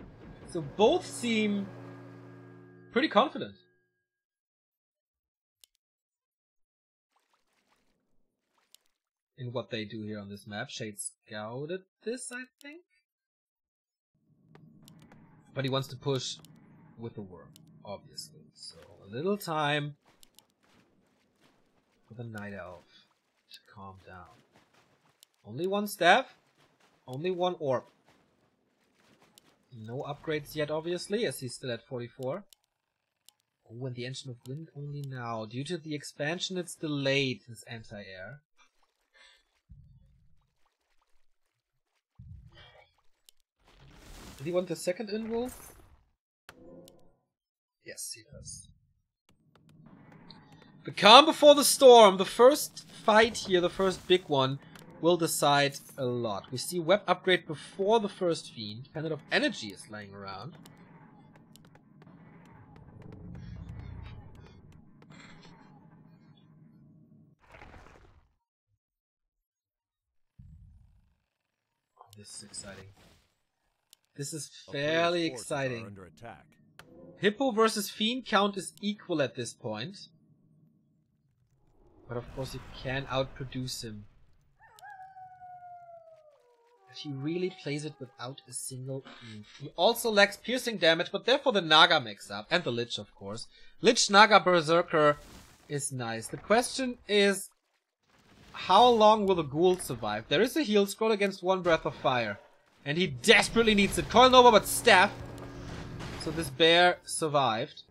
So both seem pretty confident. In what they do here on this map. Shade scouted this, I think. But he wants to push with the worm, obviously. So a little time for the Night Elf to calm down. Only one staff, only one orb. No upgrades yet, obviously, as he's still at 44. Oh, and the Engine of Wind only now. Due to the expansion, it's delayed, this anti-air. Did he want the second in-roll? Yes, he does. The calm before the storm. The first fight here, the first big one, will decide a lot. We see web upgrade before the first fiend. Pendant of Energy is laying around. Oh, this is exciting. This is fairly exciting. Under attack. Hippo versus Fiend count is equal at this point. But of course you can outproduce him. But he really plays it without a single move. He also lacks piercing damage, but therefore the Naga mix-up. And the Lich, of course. Lich Naga Berserker is nice. The question is, how long will the Ghoul survive? There is a heal scroll against one Breath of Fire. And he desperately needs it. Coil Nova, but Staff. So this bear survived.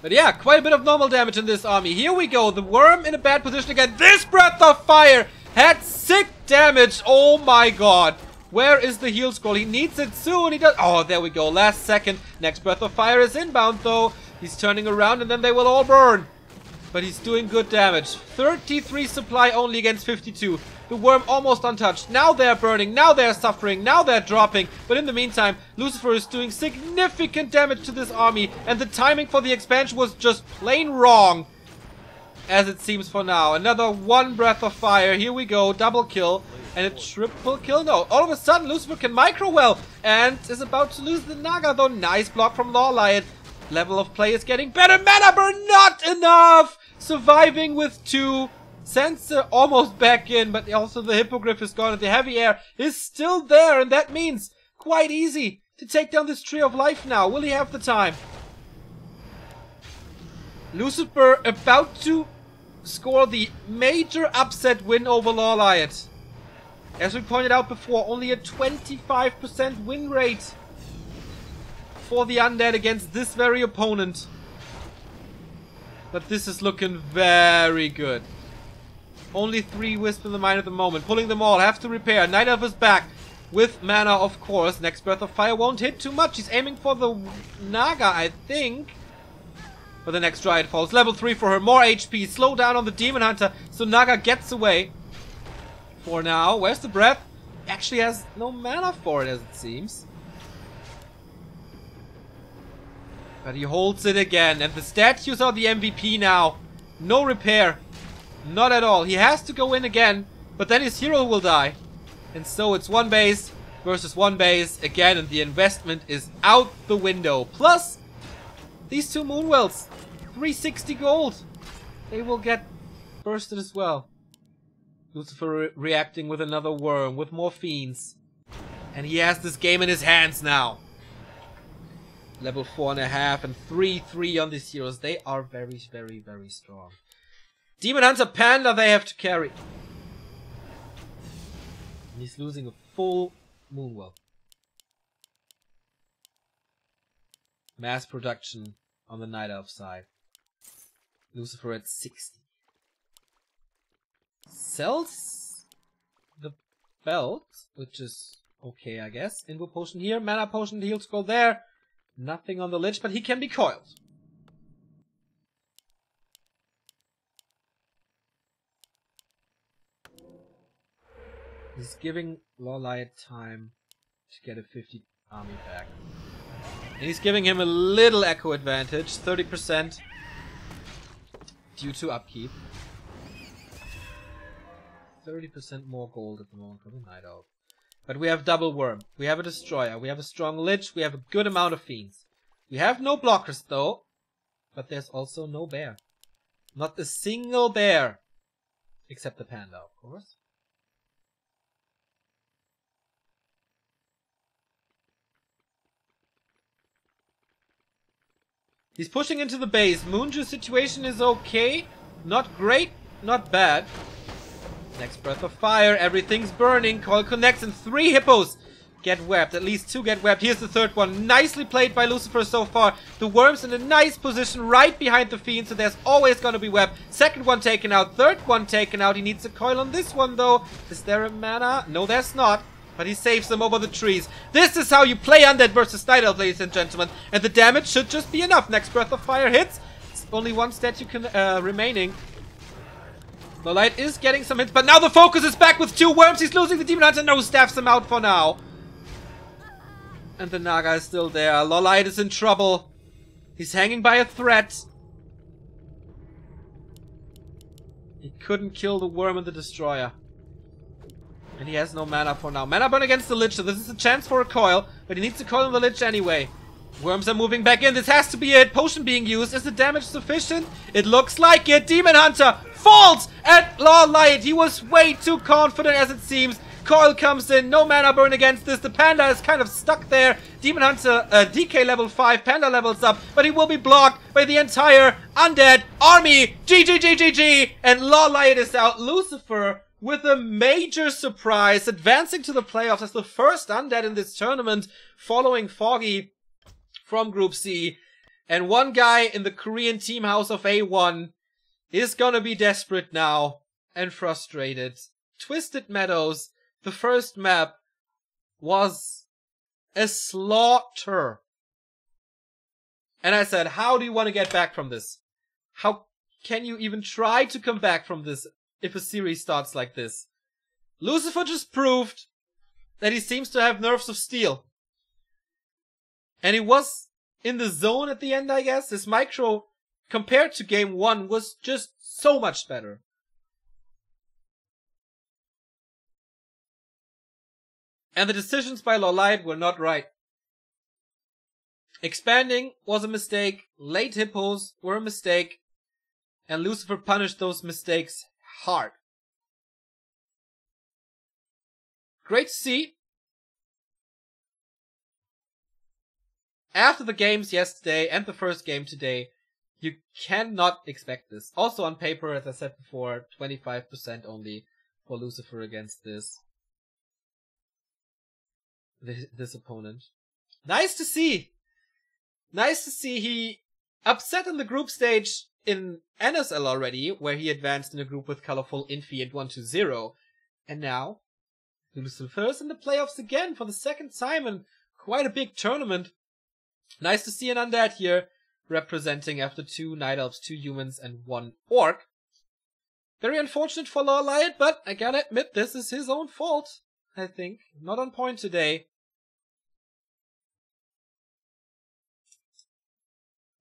But yeah, quite a bit of normal damage in this army. Here we go. The worm in a bad position again. This Breath of Fire had sick damage. Oh my god. Where is the heal scroll? He needs it soon. He does. Oh, there we go. Last second. Next Breath of Fire is inbound though. He's turning around and then they will all burn. But he's doing good damage. 33 supply only against 52. The worm almost untouched. Now they're burning. Now they're suffering. Now they're dropping. But in the meantime, Lucifer is doing significant damage to this army. And the timing for the expansion was just plain wrong. As it seems for now. Another one Breath of Fire. Here we go. Double kill. And a triple kill. No. All of a sudden, Lucifer can micro well. And is about to lose the Naga though. Nice block from LawLiet. Level of play is getting better. Mana burn not enough. Surviving with 2. Sensor almost back in, but also the Hippogriff is gone and the Heavy Air is still there, and that means quite easy to take down this Tree of Life now. Will he have the time? Lucifer about to score the major upset win over LawLiet. As we pointed out before, only a 25% win rate for the Undead against this very opponent. But this is looking very good. Only 3 Wisp in the mine at the moment. Pulling them all. Have to repair. Night Elf is back. With mana, of course. Next Breath of Fire won't hit too much. He's aiming for the Naga, I think. But the next Dryad falls. Level 3 for her. More HP. Slow down on the Demon Hunter. So Naga gets away. For now. Where's the Breath? Actually has no mana for it, as it seems. But he holds it again. And the statues are the MVP now. No repair. Not at all. He has to go in again, but then his hero will die. And so it's 1 base versus 1 base again, and the investment is out the window. Plus, these 2 Moonwells, 360 gold. They will get bursted as well. Lucifer reacting with another worm, with more fiends. And he has this game in his hands now. Level 4.5 and 3-3 on these heroes. They are very, very, very strong. Demon Hunter Panda they have to carry. And he's losing a full Moonwell. Mass production on the Night Elf side. Lucifer at 60. Sells the belt, which is okay, I guess. Invo potion here, mana potion, heal scroll there. Nothing on the Lich, but he can be coiled. He's giving LawLiet time to get a 50 army back. And he's giving him a little echo advantage, 30% due to upkeep. 30% more gold at the moment for the Night Elf. But we have double worm, we have a destroyer, we have a strong Lich, we have a good amount of fiends. We have no blockers though, but there's also no bear. Not a single bear. Except the panda, of course. He's pushing into the base. Moonju's situation is okay. Not great, not bad. Next breath of fire. Everything's burning. Coil connects and 3 hippos get webbed. At least 2 get webbed. Here's the third one. Nicely played by Lucifer so far. The worm's in a nice position right behind the fiend, so there's always going to be web. Second one taken out. Third one taken out. He needs a coil on this one, though. Is there a mana? No, there's not. But he saves them over the trees. This is how you play Undead versus Night Elf, ladies and gentlemen. And the damage should just be enough. Next breath of fire hits. It's only 1 stat you can remaining. LawLiet is getting some hits, but now the focus is back with 2 worms. He's losing the Demon Hunter. No, staffs him out for now. And the Naga is still there. LawLiet is in trouble. He's hanging by a thread. He couldn't kill the worm and the destroyer. And he has no mana for now. Mana burn against the Lich, so this is a chance for a coil. But he needs to coil on the Lich anyway. Worms are moving back in. This has to be it. Potion being used. Is the damage sufficient? It looks like it. Demon Hunter falls at LawLiet. He was way too confident as it seems. Coil comes in. No mana burn against this. The Panda is kind of stuck there. Demon Hunter, DK level 5. Panda levels up. But he will be blocked by the entire Undead army. GG. And LawLiet is out. Lucifer, with a major surprise, advancing to the playoffs as the first Undead in this tournament, following Foggy from Group C. And one guy in the Korean team house of A1 is gonna be desperate now and frustrated. Twisted Meadows, the first map, was a slaughter. And I said, how do you want to get back from this? How can you even try to come back from this if a series starts like this? Lucifer just proved that he seems to have nerves of steel. And he was in the zone at the end, I guess. His micro, compared to game 1, was just so much better. And the decisions by LawLiet were not right. Expanding was a mistake. Late hippos were a mistake. And Lucifer punished those mistakes hard. Great to see. After the games yesterday and the first game today, you cannot expect this. Also on paper, as I said before, 25% only for Lucifer against this opponent. Nice to see. Nice to see. He upset in the group stage in NSL already, where he advanced in a group with colorful Infi and 1-0. And now, Lucifer's in the playoffs again for the second time in quite a big tournament. Nice to see an Undead here, representing after 2 Night Elves, 2 humans, and 1 Orc. Very unfortunate for LawLiet, but I gotta admit, this is his own fault, I think. Not on point today.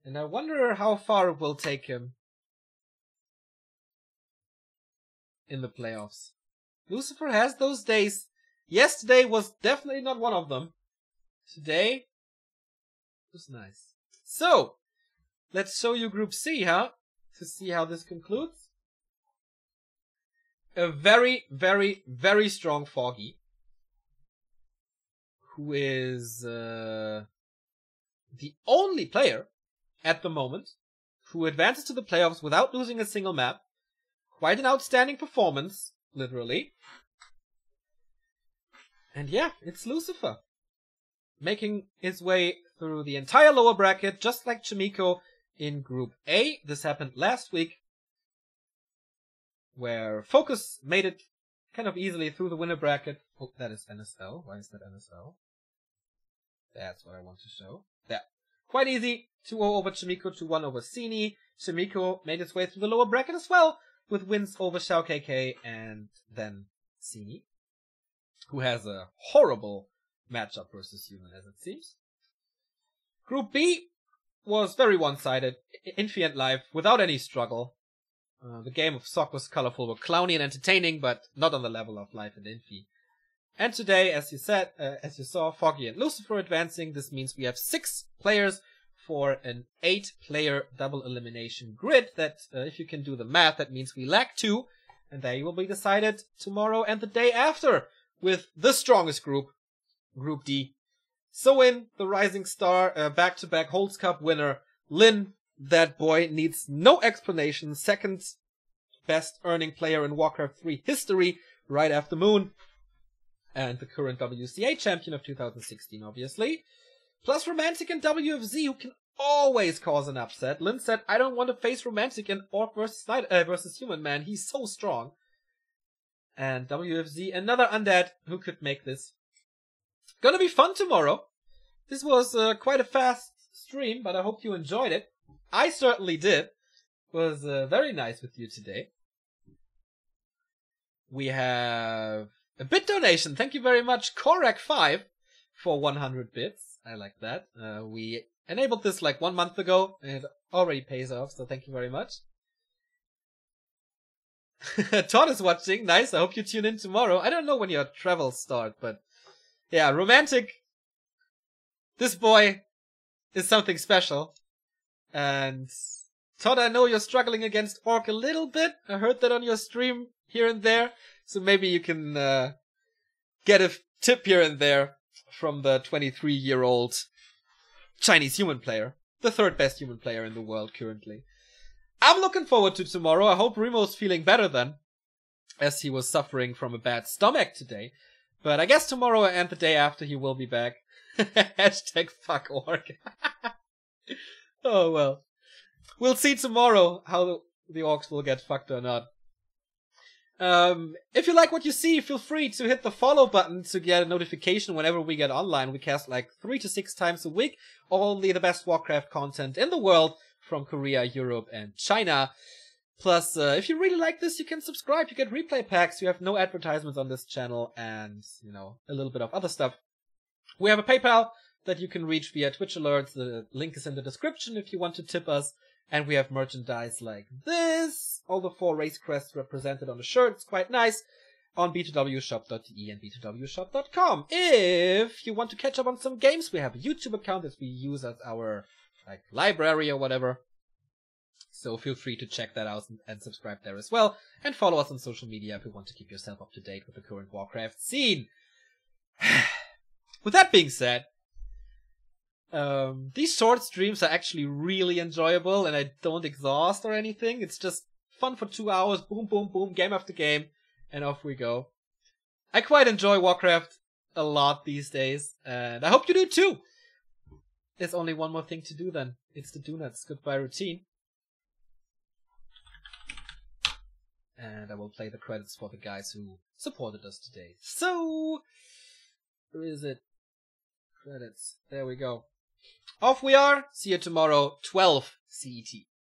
And I wonder how far it will take him in the playoffs. Lucifer has those days. Yesterday was definitely not one of them. Today was nice. So, let's show you Group C, huh? To see how this concludes. A very, very, very strong Foggy, who is the only player at the moment who advances to the playoffs without losing a single map. Quite an outstanding performance, literally. And yeah, it's Lucifer, making his way through the entire lower bracket, just like Chimiko in Group A. This happened last week, where Focus made it kind of easily through the winner bracket. Oh, that is NSL. Why is that NSL? That's what I want to show. There. Quite easy. 2-0 over Chimiko, 2-1 over Sini. Chimiko made its way through the lower bracket as well, with wins over Shao KK and then Sini, who has a horrible matchup versus Human, as it seems. Group B was very one-sided. Infi and Live, without any struggle. The game of Sock was colorful, were clowny and entertaining, but not on the level of Live and Infi. And today, as you saw, Foggy and Lucifer advancing. This means we have 6 players for an 8-player double elimination grid. That, if you can do the math, that means we lack 2, and they will be decided tomorrow and the day after with the strongest group, Group D. So in the Rising Star back-to-back Holds Cup winner, Lin, that boy, needs no explanation. Second best earning player in Warcraft 3 history, right after Moon. And the current WCA champion of 2016, obviously. Plus Romantic and WFZ, who can always cause an upset. Lin said, I don't want to face Romantic in Orc versus Human Man. He's so strong. And WFZ, another undead who could make this. Gonna be fun tomorrow. This was quite a fast stream, but I hope you enjoyed it. I certainly did. It was very nice with you today. We have a bit donation. Thank you very much, Korak5, for 100 bits. I like that. We enabled this like 1 month ago, and it already pays off, so thank you very much. Todd is watching. Nice. I hope you tune in tomorrow. I don't know when your travels start, but yeah, Romantic. This boy is something special. And Todd, I know you're struggling against Orc a little bit. I heard that on your stream here and there. So maybe you can get a tip here and there from the 23-year-old Chinese human player. The third best human player in the world currently. I'm looking forward to tomorrow. I hope Remo's feeling better then, as he was suffering from a bad stomach today. But I guess tomorrow and the day after he will be back. Hashtag fuck Orc. Oh well. We'll see tomorrow how the Orcs will get fucked or not. If you like what you see, feel free to hit the follow button to get a notification whenever we get online. We cast like 3 to 6 times a week. Only the best Warcraft content in the world from Korea, Europe, and China. Plus, if you really like this, you can subscribe. You get replay packs. You have no advertisements on this channel and, you know, a little bit of other stuff. We have a PayPal that you can reach via Twitch alerts. The link is in the description if you want to tip us. And we have merchandise like this. All the 4 race crests represented on the shirt. It's quite nice. On b2wshop.de and b2wshop.com. If you want to catch up on some games, we have a YouTube account that we use as our like library or whatever. So feel free to check that out and subscribe there as well. And follow us on social media if you want to keep yourself up to date with the current Warcraft scene. With that being said, these short streams are actually really enjoyable and I don't exhaust or anything. It's just fun for 2 hours. Boom, boom, boom. Game after game. And off we go. I quite enjoy Warcraft a lot these days. And I hope you do too. There's only one more thing to do then. It's the do nuts goodbye routine. And I will play the credits for the guys who supported us today. So, where is it? Credits. There we go. Off we are. See you tomorrow, 12 CET.